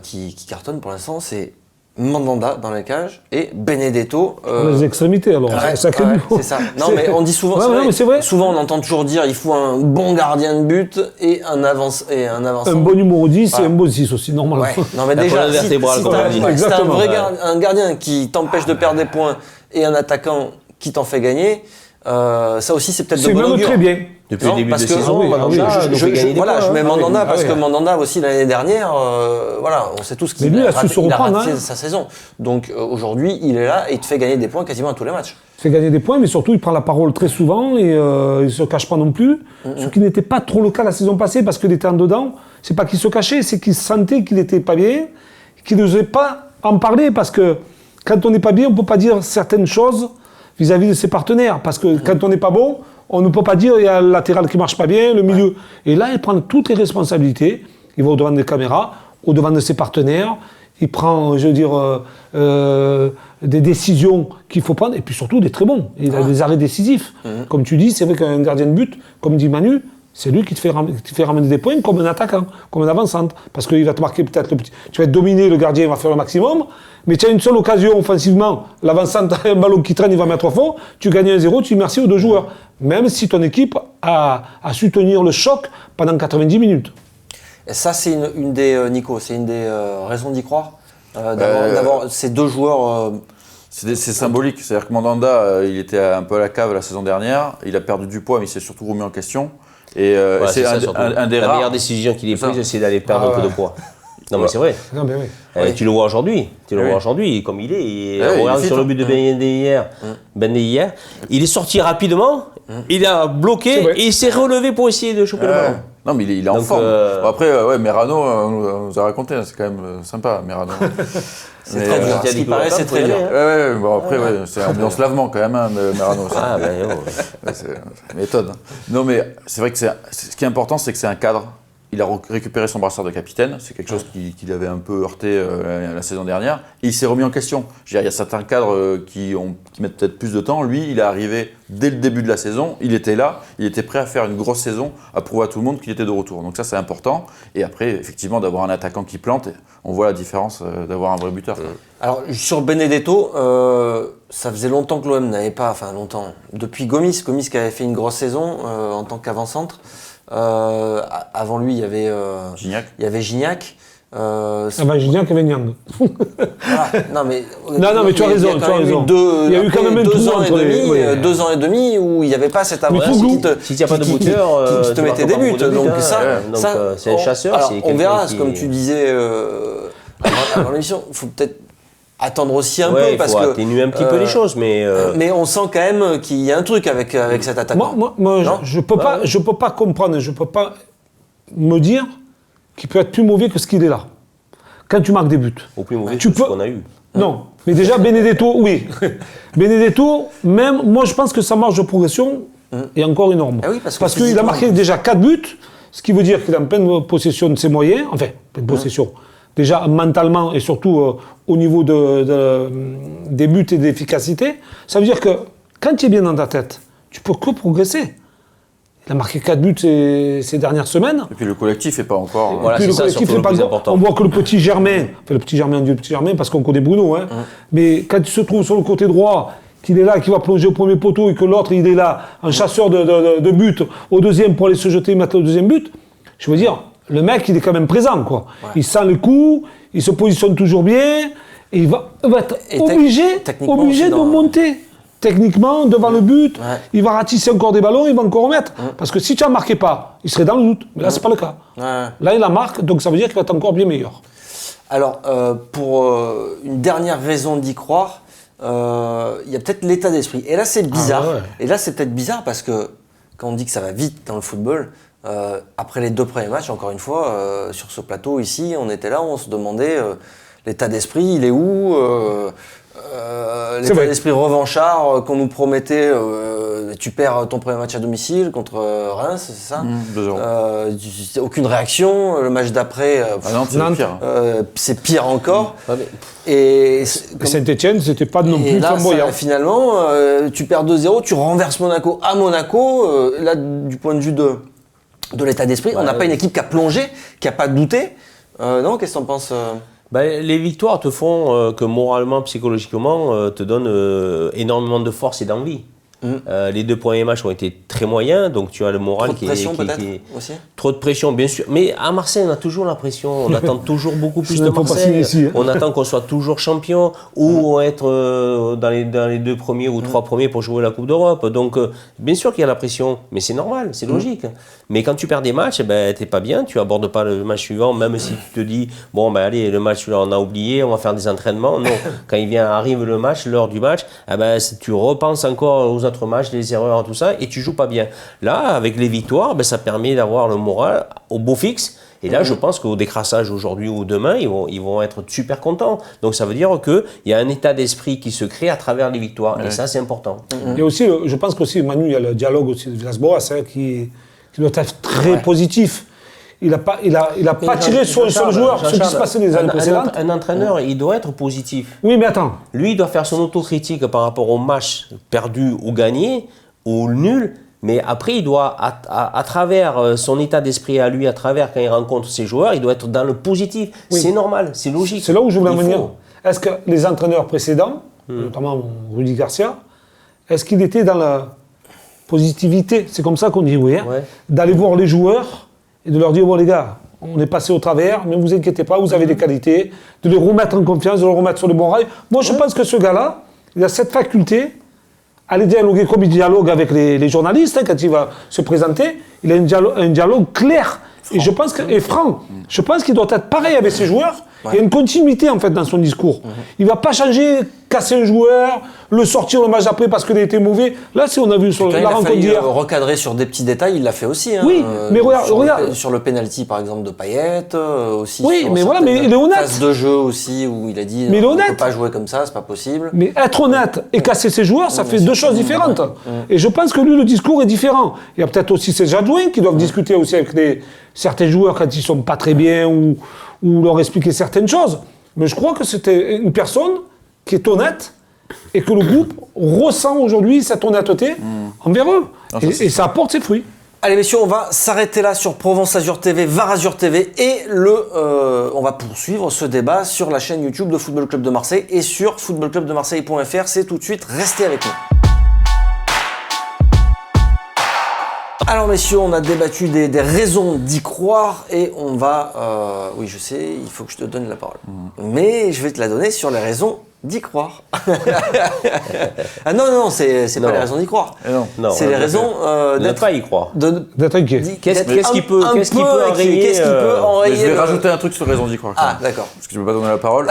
qui cartonne pour l'instant, c'est Mandanda dans les cages et Benedetto. Les extrémités, alors. Ouais, C'est c'est ça. Non, mais on dit souvent. Ouais, mais c'est vrai. Souvent, on entend toujours dire il faut un bon gardien de but et un avançant. Un bon numéro 10 et un bon 6 aussi, normalement. Ouais. Non, mais La déjà, colonne vertébrale, comme on dit. si t'as un Exactement. vrai un gardien qui t'empêche de perdre des points et un attaquant qui t'en fait gagner, ça aussi, c'est peut-être de C'est bon même augure. très bien. Depuis le début parce de que- saison, oui, Mandanda ah oui, nous fait gagner des voilà, points, je mets hein. Mandanda parce oui. que Mandanda aussi l'année dernière, voilà, on sait tous qu'il Mais lui, il a su raté, se il a reprendre, raté hein. sa saison. Donc aujourd'hui, il est là et il te fait gagner des points quasiment à tous les matchs. Il fait gagner des points, mais surtout, il prend la parole très souvent et il ne se cache pas non plus. Ce qui n'était pas trop le cas la saison passée parce qu'il était en dedans. C'est pas qu'il se cachait, c'est qu'il sentait qu'il n'était pas bien, qu'il n'osait pas en parler parce que quand on n'est pas bien, on ne peut pas dire certaines choses vis-à-vis de ses partenaires. Parce que quand on n'est pas bon, on ne peut pas dire il y a le latéral qui ne marche pas bien, le milieu. Et là, il prend toutes les responsabilités. Il va au-devant des caméras, au-devant de ses partenaires. Il prend, je veux dire, des décisions qu'il faut prendre. Et puis surtout, des très bons. Il a des arrêts décisifs. Comme tu dis, c'est vrai qu'un gardien de but, comme dit Manu, c'est lui qui te fait ramener des points comme un attaquant, comme un avançante. Parce qu'il va te marquer peut-être le petit. Tu vas être dominé, le gardien va faire le maximum. Mais tu as une seule occasion offensivement. L'avançante a un ballon qui traîne, il va mettre au fond. Tu gagnes 1-0, tu dis merci aux deux joueurs. Même si ton équipe a su tenir le choc pendant 90 minutes. Et ça, c'est une des Nico, c'est une des raisons d'y croire, d'avoir ces deux joueurs. C'est symbolique, c'est-à-dire que Mandanda, il était un peu à la cave la saison dernière, il a perdu du poids mais il s'est surtout remis en question. Et Voilà, c'est ça, surtout. un des La rares. meilleure décision qu'il ait C'est ça. prise, c'est d'aller perdre un peu de poids. Non, mais c'est vrai. Non, mais oui. Tu le vois aujourd'hui. Tu le Oui. vois aujourd'hui, comme il est. Et Ouais, regarde il est sur fit, le but de Ben hier. Il est sorti rapidement, il a C'est bloqué vrai. et il s'est relevé pour essayer de choper le Ouais. ballon. Non mais il est en Donc, forme. Bon, après, ouais, Merano, on nous a raconté, hein, c'est quand même sympa, Merano. C'est très dur. tu as Ce dit qui paraît, quoi, c'est pour très y dur. aller, hein. Ouais, bon après, ouais, c'est ambiance lavement quand même, hein, Merano. Ah, ben, oh. Ouais, c'est méthode. Non mais c'est vrai que ce qui est important, c'est que c'est un cadre. Il a récupéré son brassard de capitaine, c'est quelque chose qui l'avait un peu heurté la saison dernière, et il s'est remis en question. Je veux dire, il y a certains cadres qui mettent peut-être plus de temps. Lui, il est arrivé dès le début de la saison, il était là, il était prêt à faire une grosse saison, à prouver à tout le monde qu'il était de retour. Donc ça, c'est important. Et après, effectivement, d'avoir un attaquant qui plante, on voit la différence d'avoir un vrai buteur. Alors sur Benedetto, ça faisait longtemps que l'OM n'avait pas, enfin longtemps, depuis Gomis qui avait fait une grosse saison en tant qu'avant-centre. Avant lui, il y avait Gignac. Ah bah, Julien Cavagnan. Voilà. Non mais tu as raison, tu as raison. Il y a eu quand même un trou entre les... oui. 2 ans et demi où il n'y avait pas cet avance qui te, Si tu n'as pas de buteur, qui te mettait des buts. Donc c'est un chasseur. Alors, c'est on quelqu'un verra, qui- comme tu disais avant l'émission, il faut peut-être attendre aussi un Ouais, peu parce il faut que atténuer un petit peu les choses, mais on sent quand même qu'il y a un truc avec cet attaquant. Moi, Non je peux pas comprendre, je peux pas me dire qu'il peut être plus mauvais que ce qu'il est là. Quand tu marques des buts. au plus mauvais Tu de ce peux- qu'on a eu. Non, mais déjà Benedetto, oui. Benedetto, même, moi je pense que sa marge de progression est encore énorme. Ah oui, parce que qu'il a physiquement- marqué déjà 4 buts, ce qui veut dire qu'il est en pleine possession de ses moyens, enfin, pleine possession. Déjà mentalement et surtout au niveau des buts et de l'efficacité. Ça veut dire que quand tu es bien dans ta tête, tu peux que progresser. Il a marqué 4 buts ces dernières semaines. Et puis le collectif n'est pas encore. Voilà, Puis c'est le ça, collectif surtout n'est le pas plus grand. important. On voit que le petit Germain, enfin le petit Germain, on dit le petit Germain parce qu'on connaît Bruno, hein, mais quand il se trouve sur le côté droit, qu'il est là, qu'il va plonger au premier poteau et que l'autre il est là, un chasseur de but au deuxième pour aller se jeter et mettre le deuxième but, je veux dire, le mec il est quand même présent, quoi. Il sent le coup, il se positionne toujours bien, et il va être Et obligé techniquement aussi de dans- monter. Techniquement, devant le but, Ouais. il va ratisser encore des ballons, il va encore remettre. Parce que si tu n'en marquais pas, il serait dans le doute. Mais là, c'est pas le cas. Ouais. Là, il la marque, donc ça veut dire qu'il va être encore bien meilleur. Alors, pour une dernière raison d'y croire, il y a peut-être l'état d'esprit. Et là, c'est bizarre. Ah ouais. Et là, c'est peut-être bizarre parce que quand on dit que ça va vite dans le football, après les 2 premiers matchs, encore une fois, sur ce plateau ici, on était là, on se demandait l'état d'esprit, il est où l'état vrai. d'esprit revanchard qu'on nous promettait, tu perds ton premier match à domicile contre Reims, c'est ça 2-0. Aucune réaction, le match d'après, Ah non, c'est le Nantes. pire. c'est pire encore. Ouais, mais- Et Saint-Etienne, c'était pas non et plus là, flamboyant. finalement, tu perds 2-0, tu renverses Monaco à Monaco. Là, du point de vue de l'état d'esprit, on n'a pas une équipe qui a plongé, qui n'a pas douté. Non, qu'est-ce que t'en penses Les victoires te font que moralement, psychologiquement, te donnent énormément de force et d'envie. Les 2 premiers matchs ont été très moyens, donc tu as le moral Trop de pression peut-être aussi. Trop de pression, bien sûr. Mais à Marseille, on a toujours la pression. On attend toujours beaucoup plus de faut pas Marseille. ici, hein. On attend qu'on soit toujours champion ou être dans les 2 premiers ou 3 premiers pour jouer la Coupe d'Europe. Donc, bien sûr qu'il y a la pression, mais c'est normal, c'est logique. Mais quand tu perds des matchs, t'es pas bien, tu abordes pas le match suivant, même si tu te dis, bon, allez, le match, là, on a oublié, on va faire des entraînements. Non, quand arrive le match, l'heure du match, tu repenses encore aux autres matchs, les erreurs, tout ça, et tu joues pas bien. Là, avec les victoires, ça permet d'avoir le moral au beau fixe. Et là, je pense qu'au décrassage aujourd'hui ou demain, ils vont être super contents. Donc, ça veut dire qu'il y a un état d'esprit qui se crée à travers les victoires. Et ça, c'est important. Il y a aussi, je pense qu'aussi, Manu, il y a le dialogue aussi de Villas-Boas qui doit être très positif. Il n'a pas tiré sur le joueur ce qui se passait les années précédentes. Un entraîneur, il doit être positif. Oui, mais attends. Lui, il doit faire son autocritique par rapport au match perdu ou gagné, ou nul. Mais après, il doit, à travers son état d'esprit à lui, à travers quand il rencontre ses joueurs, il doit être dans le positif. Oui. C'est normal, c'est logique. C'est là où je voulais en venir. Est-ce que les entraîneurs précédents, notamment Rudy Garcia, est-ce qu'il était dans la positivité, c'est comme ça qu'on dit, oui, d'aller voir les joueurs et de leur dire, bon les gars, on est passé au travers, mais ne vous inquiétez pas, vous avez des qualités, de les remettre en confiance, de les remettre sur le bon rail. Moi, je pense que ce gars-là, il a cette faculté à aller dialoguer comme il dialogue avec les journalistes, quand il va se présenter, il a un dialogue clair, et je pense franc. Je pense qu'il doit être pareil avec ses joueurs. Il y a une continuité en fait dans son discours. Il ne va pas changer, casser un joueur, le sortir le match d'après parce qu'il a été mauvais. Là, si on a vu sur la rencontre d'hier, recadrer sur des petits détails, il l'a fait aussi. Hein, oui, mais regarde sur le penalty par exemple de Payet, aussi. Oui, mais voilà, mais il est honnête. Phase de jeu aussi où il a dit, mais on ne peut pas jouer comme ça, c'est pas possible. Mais être honnête et casser ses joueurs, ça fait 2 choses différentes. Et je pense que lui, le discours est différent. Il y a peut-être aussi ses adjoints qui doivent discuter aussi avec certains joueurs quand ils sont pas très bien ou leur expliquer certaines choses. Mais je crois que c'était une personne qui est honnête et que le groupe ressent aujourd'hui cette honnêteté envers eux. Et ça apporte ses fruits. Allez messieurs, on va s'arrêter là sur Provence Azur TV, VAR Azur TV et on va poursuivre ce débat sur la chaîne YouTube de Football Club de Marseille et sur footballclubdemarseille.fr. C'est tout de suite, restez avec nous. Alors messieurs, on a débattu des raisons d'y croire et on va... oui, je sais, il faut que je te donne la parole. Mais je vais te la donner sur les raisons d'y croire. Ah non, c'est pas les raisons d'y croire. Non, c'est les raisons d'être pas y croire. D'être inquiet. Qu'est-ce qui peut enrayer Je vais rajouter un truc sur les raisons d'y croire. Ah, d'accord. Parce que je ne peux pas donner la parole.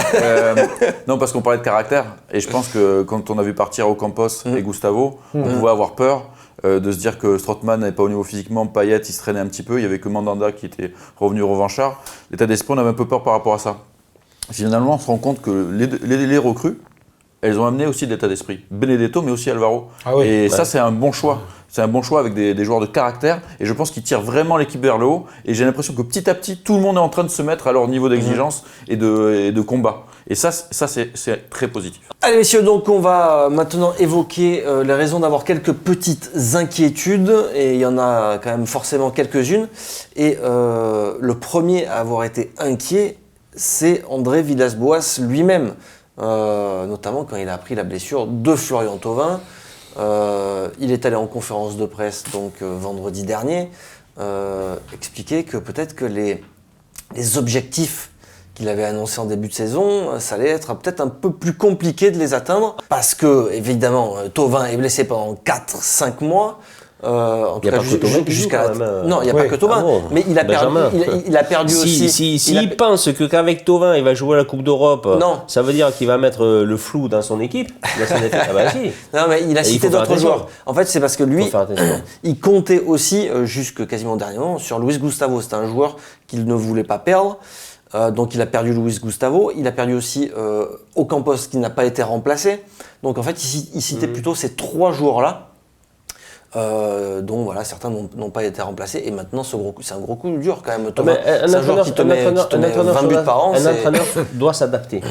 Non, parce qu'on parlait de caractère. Et je pense que quand on a vu partir Ocampos et Gustavo, on pouvait avoir peur de se dire que Strootman n'avait pas au niveau physiquement, Payet il se traînait un petit peu, il n'y avait que Mandanda qui était revenu revanchard. L'état d'esprit, on avait un peu peur par rapport à ça. Finalement, on se rend compte que les recrues, elles ont amené aussi de l'état d'esprit. Benedetto, mais aussi Alvaro. Ah oui, et ça, c'est un bon choix. C'est un bon choix avec des joueurs de caractère. Et je pense qu'ils tirent vraiment l'équipe vers le haut. Et j'ai l'impression que petit à petit, tout le monde est en train de se mettre à leur niveau d'exigence et de combat. Et ça c'est très positif. Allez messieurs, donc on va maintenant évoquer les raisons d'avoir quelques petites inquiétudes. Et il y en a quand même forcément quelques-unes. Et le premier à avoir été inquiet, c'est André Villas-Boas lui-même. Notamment quand il a appris la blessure de Florian Thauvin. Il est allé en conférence de presse donc vendredi dernier expliquer que peut-être que les objectifs qu'il avait annoncés en début de saison, ça allait être peut-être un peu plus compliqué de les atteindre parce que évidemment Thauvin est blessé pendant 4-5 mois. En tout cas, jusqu'à non, il n'y a pas que Thauvin, mais il a perdu aussi. S'il pense qu'avec Thauvin il va jouer la Coupe d'Europe, ça veut dire qu'il va mettre le flou dans son équipe. Non, mais il a cité d'autres joueurs. En fait, c'est parce que lui, il comptait aussi jusque quasiment dernièrement sur Luis Gustavo. C'était un joueur qu'il ne voulait pas perdre. Donc il a perdu Luis Gustavo, il a perdu aussi Ocampos qui n'a pas été remplacé. Donc en fait, il citait plutôt ces 3 joueurs-là. Dont voilà, certains n'ont pas été remplacés et maintenant c'est un gros coup dur quand même. C'est un joueur qui te met 20 buts par an. Un entraîneur doit s'adapter.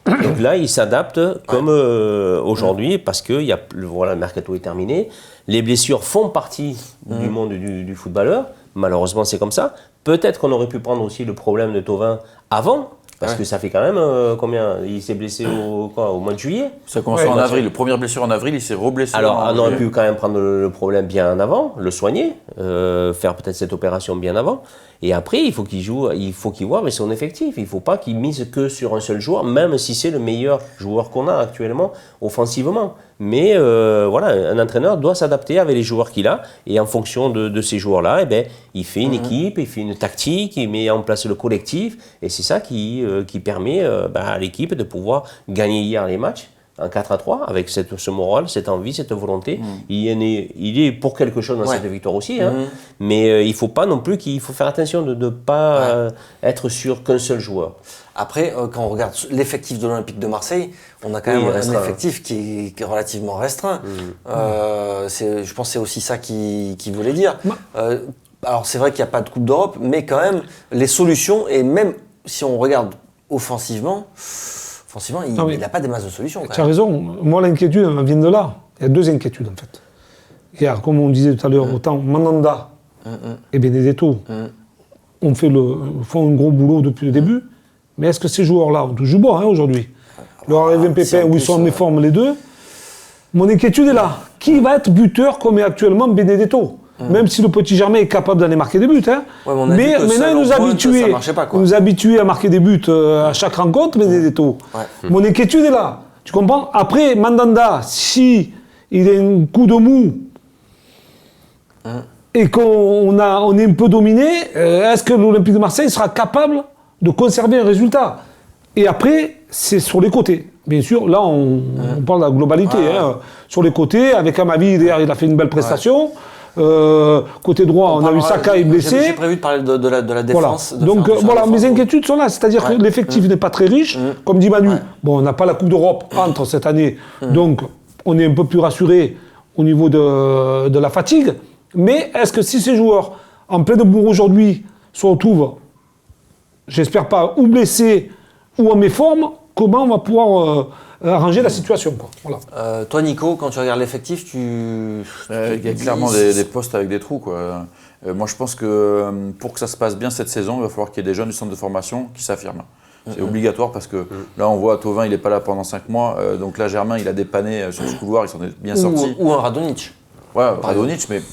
Donc là, il s'adapte comme aujourd'hui parce que le mercato est terminé. Les blessures font partie du monde du footballeur. Malheureusement, c'est comme ça. Peut-être qu'on aurait pu prendre aussi le problème de Thauvin avant. Parce que ça fait quand même combien? Il s'est blessé au mois de juillet. Ça a commencé en avril. Le première blessure en avril, il s'est reblessé. Alors, on aurait pu quand même prendre le problème bien en avant, le soigner, faire peut-être cette opération bien avant. Et après, il faut qu'il joue, il faut qu'il voit mais son effectif. Il ne faut pas qu'il mise que sur un seul joueur, même si c'est le meilleur joueur qu'on a actuellement offensivement. Mais voilà, un entraîneur doit s'adapter avec les joueurs qu'il a. Et en fonction de ces joueurs-là, eh ben, il fait une équipe, il fait une tactique, il met en place le collectif. Et c'est ça qui permet à l'équipe de pouvoir gagner hier les matchs en 4-3 avec ce moral, cette envie, cette volonté. Il est pour quelque chose dans cette victoire aussi. Hein. Mais il ne faut pas non plus il faut faire attention de ne pas être sur qu'un seul joueur. Après, quand on regarde l'effectif de l'Olympique de Marseille, on a quand même un effectif qui est relativement restreint. Je pense que c'est aussi ça qu'il voulait dire. Alors c'est vrai qu'il n'y a pas de Coupe d'Europe, mais quand même, les solutions, et même si on regarde offensivement, il n'a pas des masses de solutions. Tu as raison. Moi, l'inquiétude, elle vient de là. Il y a deux inquiétudes, en fait. Hier, comme on disait tout à l'heure, autant Mandanda et Benedetto font un gros boulot depuis le début. Mais est-ce que ces joueurs-là, on touche du bois aujourd'hui, leur arrive un pépin où ils sont en méforme les deux. Mon inquiétude est là. Qui va être buteur comme est actuellement Benedetto? Même si le petit Germain est capable d'aller marquer des buts. Hein. Mais maintenant, il nous habitue à marquer des buts à chaque rencontre, Benedetto. Mon inquiétude est là. Tu comprends? Après, Mandanda, si il a un coup de mou et qu'on est un peu dominé, est-ce que l'Olympique de Marseille sera capable de conserver un résultat? Et après, c'est sur les côtés. Bien sûr, là, on parle de la globalité. Hein. Sur les côtés, avec Amavi, hier, il a fait une belle prestation. Côté droit, on a eu Sakai blessé. J'ai prévu de parler de la défense. Voilà. Donc voilà, mes inquiétudes sont là. C'est-à-dire que l'effectif n'est pas très riche. Comme dit Manu, bon, on n'a pas la Coupe d'Europe entre cette année. Donc, on est un peu plus rassuré au niveau de la fatigue. Mais est-ce que si ces joueurs, en pleine bourre aujourd'hui, se retrouvent, j'espère pas, ou blessés ou en méforme, comment on va pouvoir arranger la situation, quoi. Voilà. Toi, Nico, quand tu regardes l'effectif, il y a clairement des postes avec des trous, quoi. Moi, je pense que pour que ça se passe bien cette saison, il va falloir qu'il y ait des jeunes du centre de formation qui s'affirment. C'est obligatoire parce que là, on voit Thauvin, il n'est pas là pendant 5 mois. Donc là, Germain, il a dépanné sur ce couloir, il s'en est bien sorti. Ou un Radonjic. Ouais, Radonjic, mais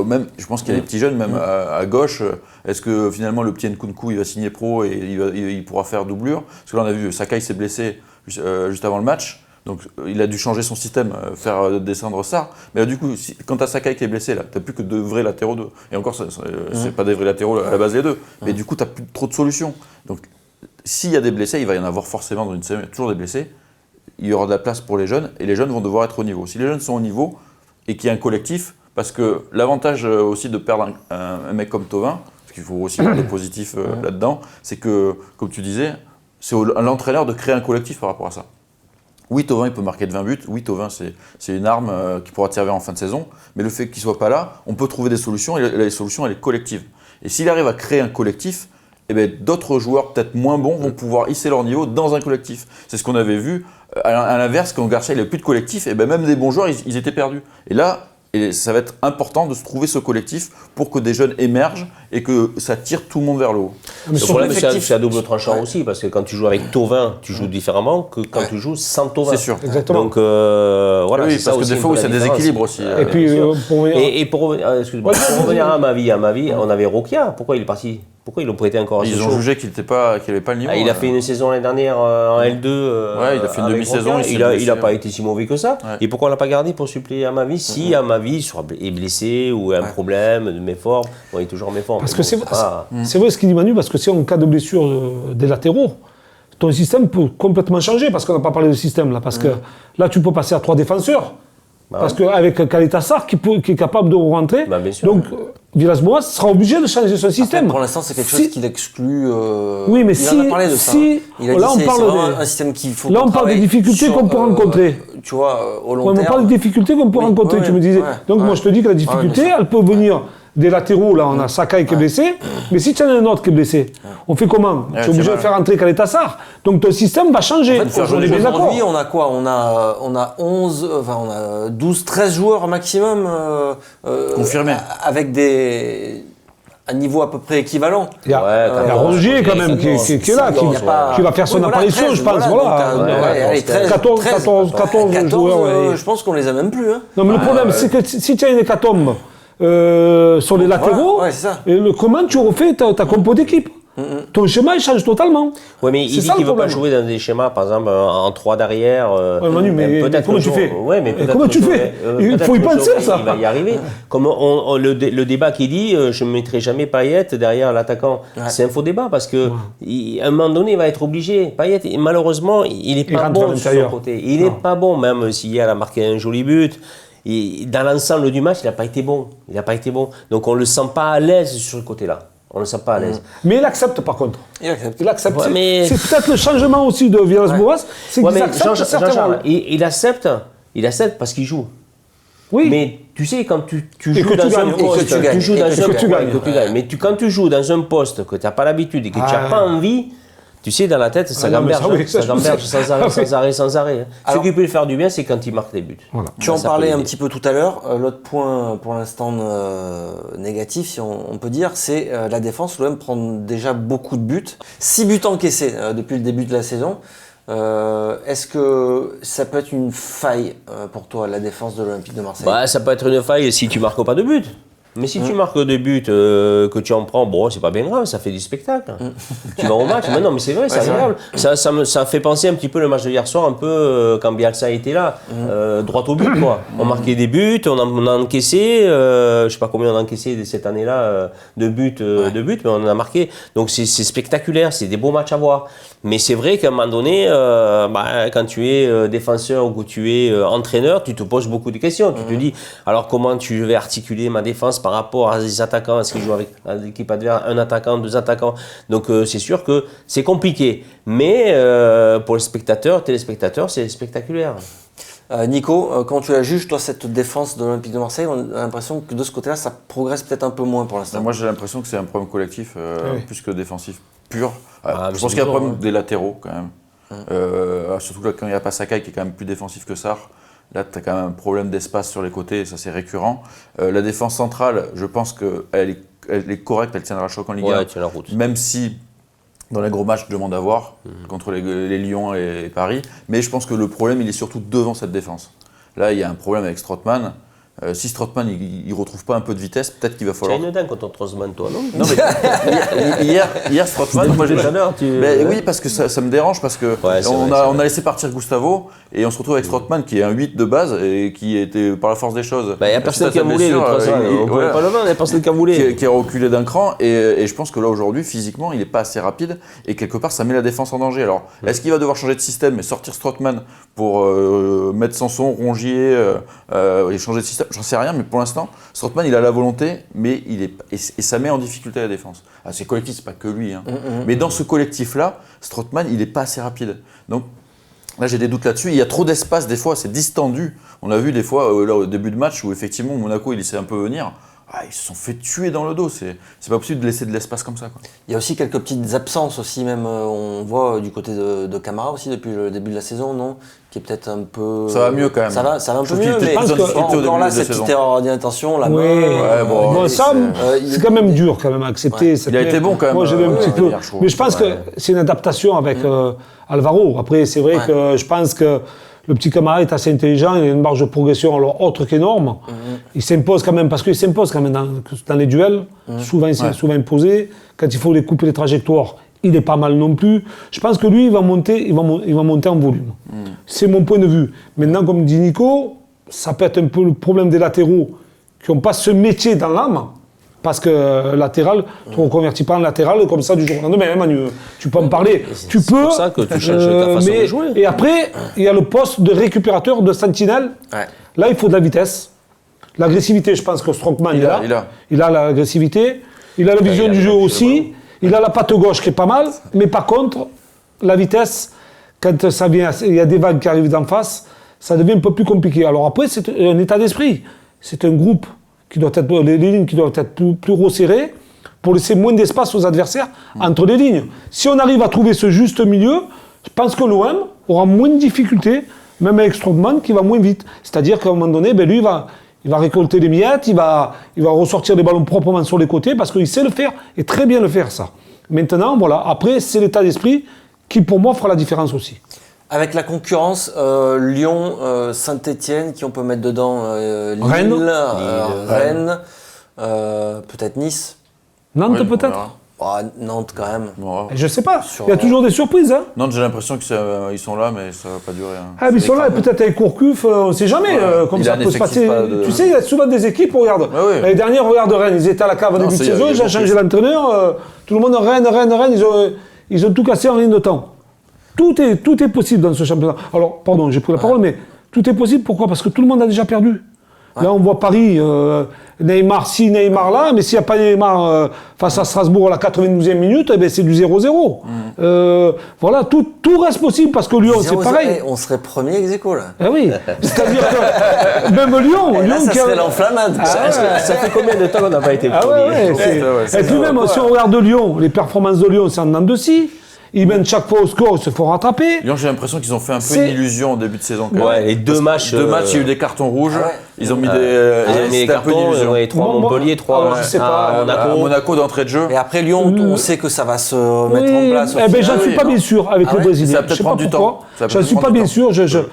même, je pense qu'il y a des petits jeunes, même à gauche. Est-ce que finalement le petit Nkunku il va signer pro et il pourra faire doublure? Parce que là on a vu Sakai s'est blessé juste avant le match, donc il a dû changer son système, faire descendre Sarr. Mais là, du coup, quand tu as Sakai qui est blessé, là, tu n'as plus que 2 vrais latéraux 2. Et encore, c'est pas des vrais latéraux à la base les deux. Mais du coup, tu n'as plus trop de solutions. Donc s'il y a des blessés, il va y en avoir forcément dans une saison, il y a toujours des blessés. Il y aura de la place pour les jeunes et les jeunes vont devoir être au niveau. Si les jeunes sont au niveau et qu'il y a un collectif, parce que l'avantage aussi de perdre un mec comme Thauvin, parce qu'il faut aussi voir le positif là-dedans, c'est que, comme tu disais, c'est à l'entraîneur de créer un collectif par rapport à ça. Oui, Thauvin, il peut marquer de 20 buts. Oui, Thauvin, c'est une arme qui pourra te servir en fin de saison. Mais le fait qu'il ne soit pas là, on peut trouver des solutions et la solution, elle est collective. Et s'il arrive à créer un collectif, eh bien, d'autres joueurs peut-être moins bons vont pouvoir hisser leur niveau dans un collectif. C'est ce qu'on avait vu. À l'inverse, quand Garcia n'avait plus de collectif, eh bien, même des bons joueurs, ils étaient perdus. Et là, ça va être important de se trouver ce collectif pour que des jeunes émergent et que ça tire tout le monde vers le haut. Mais le problème, c'est à double tranchant aussi, parce que quand tu joues avec Thauvin, tu joues différemment que quand tu joues sans Thauvin. C'est sûr. Exactement. Donc voilà, oui, parce que des fois, c'est des équilibres aussi. Pour revenir à Amavi, on avait Rokia. Pourquoi il est parti? Pourquoi ils l'ont prêté encore à ce Ils ont jugé qu'il n'avait pas le niveau. Il a fait une saison l'année dernière en L2. Il a fait une demi-saison. Il n'a pas été si mauvais que ça. Ouais. Et pourquoi on ne l'a pas gardé pour suppléer Amavi? Si Amavi est blessé ou a un problème de méforme, il est toujours en méforme. Parce que c'est vrai ce qu'il dit Manu, parce que si en cas de blessure des latéraux, ton système peut complètement changer, parce qu'on n'a pas parlé de système là. Parce que là, tu peux passer à 3 défenseurs. Parce qu'avec Kaleta Sarr qui est capable de rentrer, donc Villas-Boas sera obligé de changer son système. Après, pour l'instant, c'est quelque chose qu'il exclut. Oui, mais il en a parlé de ça. Il a dit là, on parle un système qu'il faut. Là, on parle des difficultés qu'on peut rencontrer. Tu vois, au long terme. On parle des difficultés qu'on peut rencontrer, tu me disais. Donc, moi, je te dis que la difficulté, elle peut venir des latéraux. Là, on a Sakai qui est blessé. Mais si tu en as un autre qui est blessé, on fait comment? Tu es obligé de faire entrer Kaleta Sarr. Donc, ton système va changer. En fait, aujourd'hui, on a quoi? On a 12, 13 joueurs maximum. Confirmés. Avec des un niveau à peu près équivalent. Il y a Rongier quand même qui est là, qui va faire son apparition, 13, je pense. allez, 13, 14 joueurs. Je pense qu'on les a même plus. Hein. Non, mais le problème, c'est que si tu as une hécatombe sur les latéraux, comment tu refais ta compo d'équipe? Ton schéma, il change totalement. Oui, mais il dit qu'il ne veut pas jouer dans des schémas, par exemple, en 3 derrière. Manu, mais comment tu fais? Ouais, mais comment tu fais? Il faut y penser à ça. Il va y arriver. Comme le débat qui dit je ne mettrai jamais Payet derrière l'attaquant, c'est un faux débat parce qu'à un moment donné, il va être obligé. Payet, malheureusement, il n'est pas bon sur son côté. Il n'est pas bon, même s'il a marqué un joli but. Dans l'ensemble du match, il n'a pas été bon. Donc on ne le sent pas à l'aise sur ce côté-là. On ne le sent pas à l'aise. Mais il accepte par contre. Il accepte. Ouais, c'est peut-être le changement aussi de Villas-Boas. C'est qu'il accepte certains rôles. Il accepte parce qu'il joue. Oui. Mais tu sais, quand tu joues dans un poste, tu joues dans un poste que tu gagnes. Mais quand tu joues dans un poste que tu n'as pas l'habitude et que tu n'as pas envie, tu sais, dans la tête, ça gamberge sans arrêt. Ce qui peut lui faire du bien, c'est quand il marque des buts. Voilà. Tu en parlais un petit peu tout à l'heure. L'autre point, pour l'instant négatif, si on peut dire, c'est la défense. L'OM prend déjà beaucoup de buts. 6 buts encaissés depuis le début de la saison. Est-ce que ça peut être une faille pour toi, la défense de l'Olympique de Marseille? Ça peut être une faille si tu marques pas de buts. Mais si tu marques des buts, que tu en prends, bon, c'est pas bien grave, ça fait du spectacle. Tu vas au match, mais non, mais c'est vrai, c'est agréable. Ça fait penser un petit peu le match de hier soir, un peu quand Bielsa était là, droit au but, quoi. On marquait des buts, on a encaissé, je sais pas combien on a encaissé cette année-là de buts, mais on en a marqué. Donc c'est spectaculaire, c'est des beaux matchs à voir. Mais c'est vrai qu'à un moment donné, quand tu es défenseur ou que tu es entraîneur, tu te poses beaucoup de questions. Tu te dis, alors comment tu vais articuler ma défense par rapport à des attaquants, est-ce qu'ils jouent avec l'équipe adverse, un attaquant, 2 attaquants. Donc c'est sûr que c'est compliqué. Mais pour les téléspectateurs, c'est spectaculaire. Nico, quand tu la juges, toi, cette défense de l'Olympique de Marseille, on a l'impression que de ce côté-là, ça progresse peut-être un peu moins pour l'instant. Moi, j'ai l'impression que c'est un problème collectif, plus que défensif pur. Je pense qu'il y a un problème des latéraux, quand même. Surtout là, quand il n'y a pas Sakai, qui est quand même plus défensif que Sarr. Là, tu as quand même un problème d'espace sur les côtés, ça c'est récurrent. La défense centrale, je pense qu'elle est correcte, elle tiendra le choc en Ligue 1. Tient la route. Même si, dans les gros matchs, je demande à voir, contre les Lions et Paris. Mais je pense que le problème, il est surtout devant cette défense. Là, il y a un problème avec Strootman. Si Strootman il retrouve pas un peu de vitesse, peut-être qu'il va falloir. Tu as une dent contre Strootman, toi, non? Non, mais hier Strootman, moi j'ai. Oui, parce que ça me dérange, parce que on a laissé partir Gustavo et on se retrouve avec Strootman qui est un 8 de base et qui était par la force des choses. Il n'y a personne qui a moulé, on pouvait pas le vendre, il n'y a personne qui a moulé. Qui a reculé d'un cran et je pense que là aujourd'hui, physiquement, il n'est pas assez rapide et quelque part ça met la défense en danger. Alors, est-ce qu'il va devoir changer de système et sortir Strootman pour mettre Sanson, Rongier et changer de système? J'en sais rien, mais pour l'instant, Strootman, il a la volonté, mais et ça met en difficulté la défense. C'est collectif, c'est pas que lui. Mais dans ce collectif-là, Strootman, il n'est pas assez rapide. Donc là, j'ai des doutes là-dessus. Il y a trop d'espace, des fois, c'est distendu. On a vu des fois, là, au début de match, où effectivement, Monaco, il laissait un peu venir. Ils se sont fait tuer dans le dos. C'est pas possible de laisser de l'espace comme ça, quoi. Il y a aussi quelques petites absences aussi, même on voit du côté de Camara aussi depuis le début de la saison, non? Qui est peut-être un peu. Ça va mieux quand même. Ça va un peu mieux, mais encore là, cette petite erreur d'intention, la main. C'est quand même dur quand même à accepter. Il a été bon quand même. Moi j'avais un petit peu. Mais je pense que c'est une adaptation avec Alvaro. Après, c'est vrai que je pense que le petit Camara est assez intelligent, il a une marge de progression alors autre qu'énorme. Il s'impose quand même, parce qu'il s'impose quand même dans les duels. Souvent, il s'est souvent imposé. Quand il faut les couper les trajectoires, il est pas mal non plus. Je pense que lui, il va monter en volume. C'est mon point de vue. Maintenant, comme dit Nico, ça peut être un peu le problème des latéraux qui n'ont pas ce métier dans l'âme. Parce que latéral, tu ne reconvertis pas en latéral comme ça du jour au lendemain, Manu. Tu peux en parler. Tu peux. C'est pour ça que tu changes ta façon de jouer. Et après, il y a le poste de récupérateur, de sentinelle. Là, il faut de la vitesse. L'agressivité, je pense que Strootman, il a l'agressivité. Il a la vision du jeu aussi. Il a la patte gauche qui est pas mal. Mais par contre, la vitesse, quand ça vient, il y a des vagues qui arrivent d'en face, ça devient un peu plus compliqué. Alors après, c'est un état d'esprit. C'est un groupe qui doit être, les lignes qui doivent être plus resserrées pour laisser moins d'espace aux adversaires entre les lignes. Si on arrive à trouver ce juste milieu, je pense que l'OM aura moins de difficultés, même avec Strootman qui va moins vite. C'est-à-dire qu'à un moment donné, lui, Il va récolter les miettes, il va ressortir des ballons proprement sur les côtés parce qu'il sait le faire et très bien le faire ça. Maintenant, voilà, après c'est l'état d'esprit qui pour moi fera la différence aussi. Avec la concurrence, Lyon, Saint-Étienne, qui on peut mettre dedans Lille, Rennes, peut-être Nice. Nantes Oui, on peut-être. verra. Ah, Nantes quand même. Bon, Je sais pas. Sur- Il y a toujours des surprises. Hein. Nantes, j'ai l'impression qu'ils sont là, mais ça va pas durer. Hein. Ah, mais ils sont là, et peut-être avec Courcuff, on ne sait jamais, comme Il ça a un peut se effectif passer. pas de- Tu sais, il y a souvent des équipes, regarde. Ouais, ouais. L'année dernière, regarde Rennes, ils étaient à la cave au Non, début de c'est- saison, il y a ils ont beaucoup changé l'entraîneur, tout le monde Rennes, ils ont tout cassé en ligne de temps. Tout est possible dans ce championnat. Alors, pardon, j'ai pris la parole, mais tout est possible, pourquoi? Parce que tout le monde a déjà perdu. Là, on voit Paris, Neymar ci, Neymar là, mais s'il n'y a pas Neymar face à Strasbourg à la 92e minute, eh ben, c'est du 0-0. Voilà, tout reste possible parce que Lyon, c'est 0-0, pareil. on serait premier ex aequo, là. Ah oui, c'est-à-dire que même Lyon, Et là, ça qui a- serait l'enflammade. Ça fait combien de temps qu'on n'a pas été Ah premier? ouais, et puis même, si on regarde Lyon, les performances de Lyon, c'est en dents de scie. Ils mènent chaque fois au score, ils se font rattraper. Lyon, j'ai l'impression qu'ils ont fait un peu C'est- une illusion au début de saison. quand Ouais, même. les deux matchs. Deux matchs, il y a eu des cartons rouges. ouais. Ils ont mis Ils ont mis les c'était un peu une cartons, illusion. ouais, 3 à Moi, Montpellier, 3 alors, je sais pas, à À Monaco. Monaco d'entrée de jeu. Et après Lyon, on sait que ça va se mettre en place. au eh ben, final. j'en suis pas non. bien sûr avec Ah le ouais, Brésilien. ça va peut-être Je sais pas prendre du pourquoi. temps. Ça va J'en peut-être suis pas prendre du bien temps. sûr.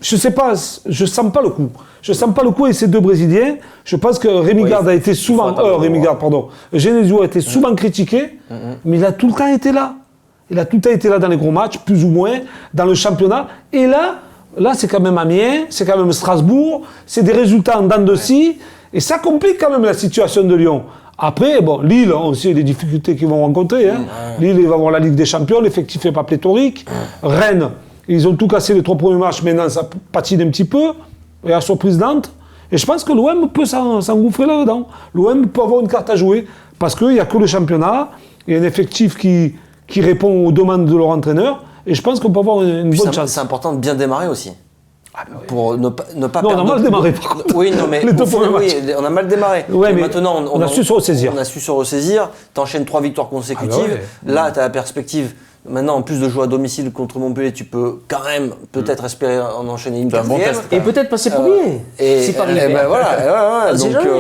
Je sais pas, je sens pas le coup. Je sens pas le coup avec ces deux Brésiliens. Je pense que Rémi Oui, Garde a été souvent, attendre de Rémi voir. Garde, pardon. Genesio a été souvent critiqué, mais il a tout le temps été là. Il a tout le temps été là dans les gros matchs, plus ou moins, dans le championnat. Et là, c'est quand même Amiens, c'est quand même Strasbourg, c'est des résultats en dents de scie, et ça complique quand même la situation de Lyon. Après, bon, Lille, on sait les difficultés qu'ils vont rencontrer. Hein. Lille, il va avoir la Ligue des Champions, l'effectif n'est pas pléthorique. Rennes, ils ont tout cassé les 3 premiers matchs, maintenant ça patine un petit peu. Et à surprise Nantes. Et je pense que l'OM peut s'engouffrer là-dedans. L'OM peut avoir une carte à jouer, parce qu'il n'y a que le championnat, il y a un effectif qui répond aux demandes de leur entraîneur, et je pense qu'on peut avoir une Puis bonne c'est chance. important de bien démarrer aussi. Pour ne pas Non, perdre. on a mal démarré, par contre. Oui, non, mais Les deux au fond, premiers oui, on a mal démarré. Ouais, Et mais maintenant, on a su se ressaisir. On a su se ressaisir. T'enchaînes 3 victoires consécutives. Ah Là, tu as la perspective. Maintenant, en plus de jouer à domicile contre Montpellier, tu peux quand même peut-être espérer en enchaîner une C'est un bon quatrième. test. Et peut-être passer premier. Et si Paris ben perd. voilà. On sait Donc, jamais.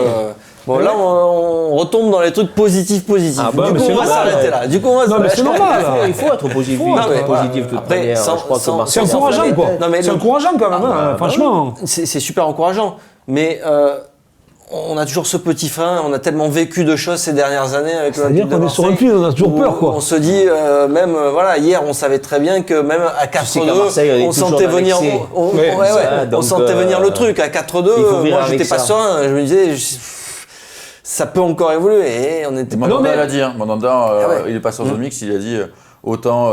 bon, là, on retombe dans les trucs positifs. Ah bah, du mais coup, c'est on va normal. s'arrêter là. Du coup, on va Non, mais c'est s'arrêter. normal. là. Il faut être positif, Non, mais positif de toute après, manière. sans- Je crois que sans- Marseille, C'est encourageant, enflammer. quoi. Non, mais C'est le- encourageant quand même, hein, franchement. C'est super encourageant, mais on a toujours ce petit frein, on a tellement vécu de choses ces dernières années avec C'est-à-dire l'Olympique de qu'on est sur un Marseille, fil, on a toujours où peur, quoi. On se dit, voilà, hier on savait très bien que même à 4-2, qu'à Marseille, on est on toujours sentait dans venir, l'excès. Ouais, on sentait venir le truc. À 4-2, il faut vivre moi avec j'étais pas ça. serein, je me disais, ça peut encore évoluer, et on était pas... Mandanda l'a dit. Hein. Mandanda, ouais. il est passé en zone mixte, il a dit autant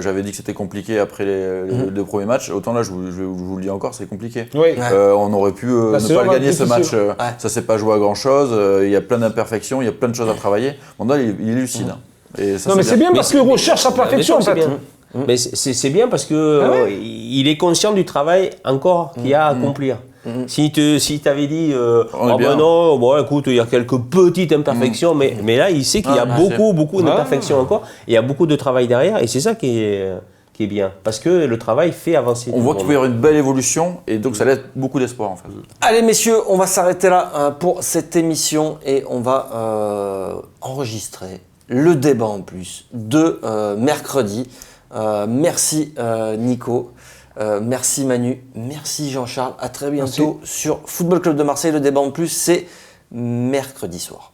j'avais dit que c'était compliqué après les 2 premiers matchs, autant là je vous le dis encore, c'est compliqué. Oui. On aurait pu La ne saison pas le va gagner être ce match. difficile. Ça s'est pas joué à grand chose. Il y a plein d'imperfections, il y a plein de choses à travailler. Mandanda, il est lucide. Hein. Et ça, Non, mais c'est bien parce qu'il recherche sa perfection, en c'est fait. bien. Mais c'est bien parce que il est conscient du travail encore qu'il y a à accomplir. Si t'avais dit On est oh bien. ben non, bon écoute, il y a quelques petites imperfections, mais là il sait qu'il y a Ah, merci. beaucoup d'imperfections encore, il y a beaucoup de travail derrière, et c'est ça qui est bien, parce que le travail fait avancer. On tout voit le qu'il monde. peut y avoir une belle évolution et donc ça laisse beaucoup d'espoir en fait. Allez messieurs, on va s'arrêter là pour cette émission et on va enregistrer le débat en plus de mercredi. Merci Nico, merci Manu, merci Jean-Charles, à très bientôt sur Football Club de Marseille. Le débat en plus c'est mercredi soir.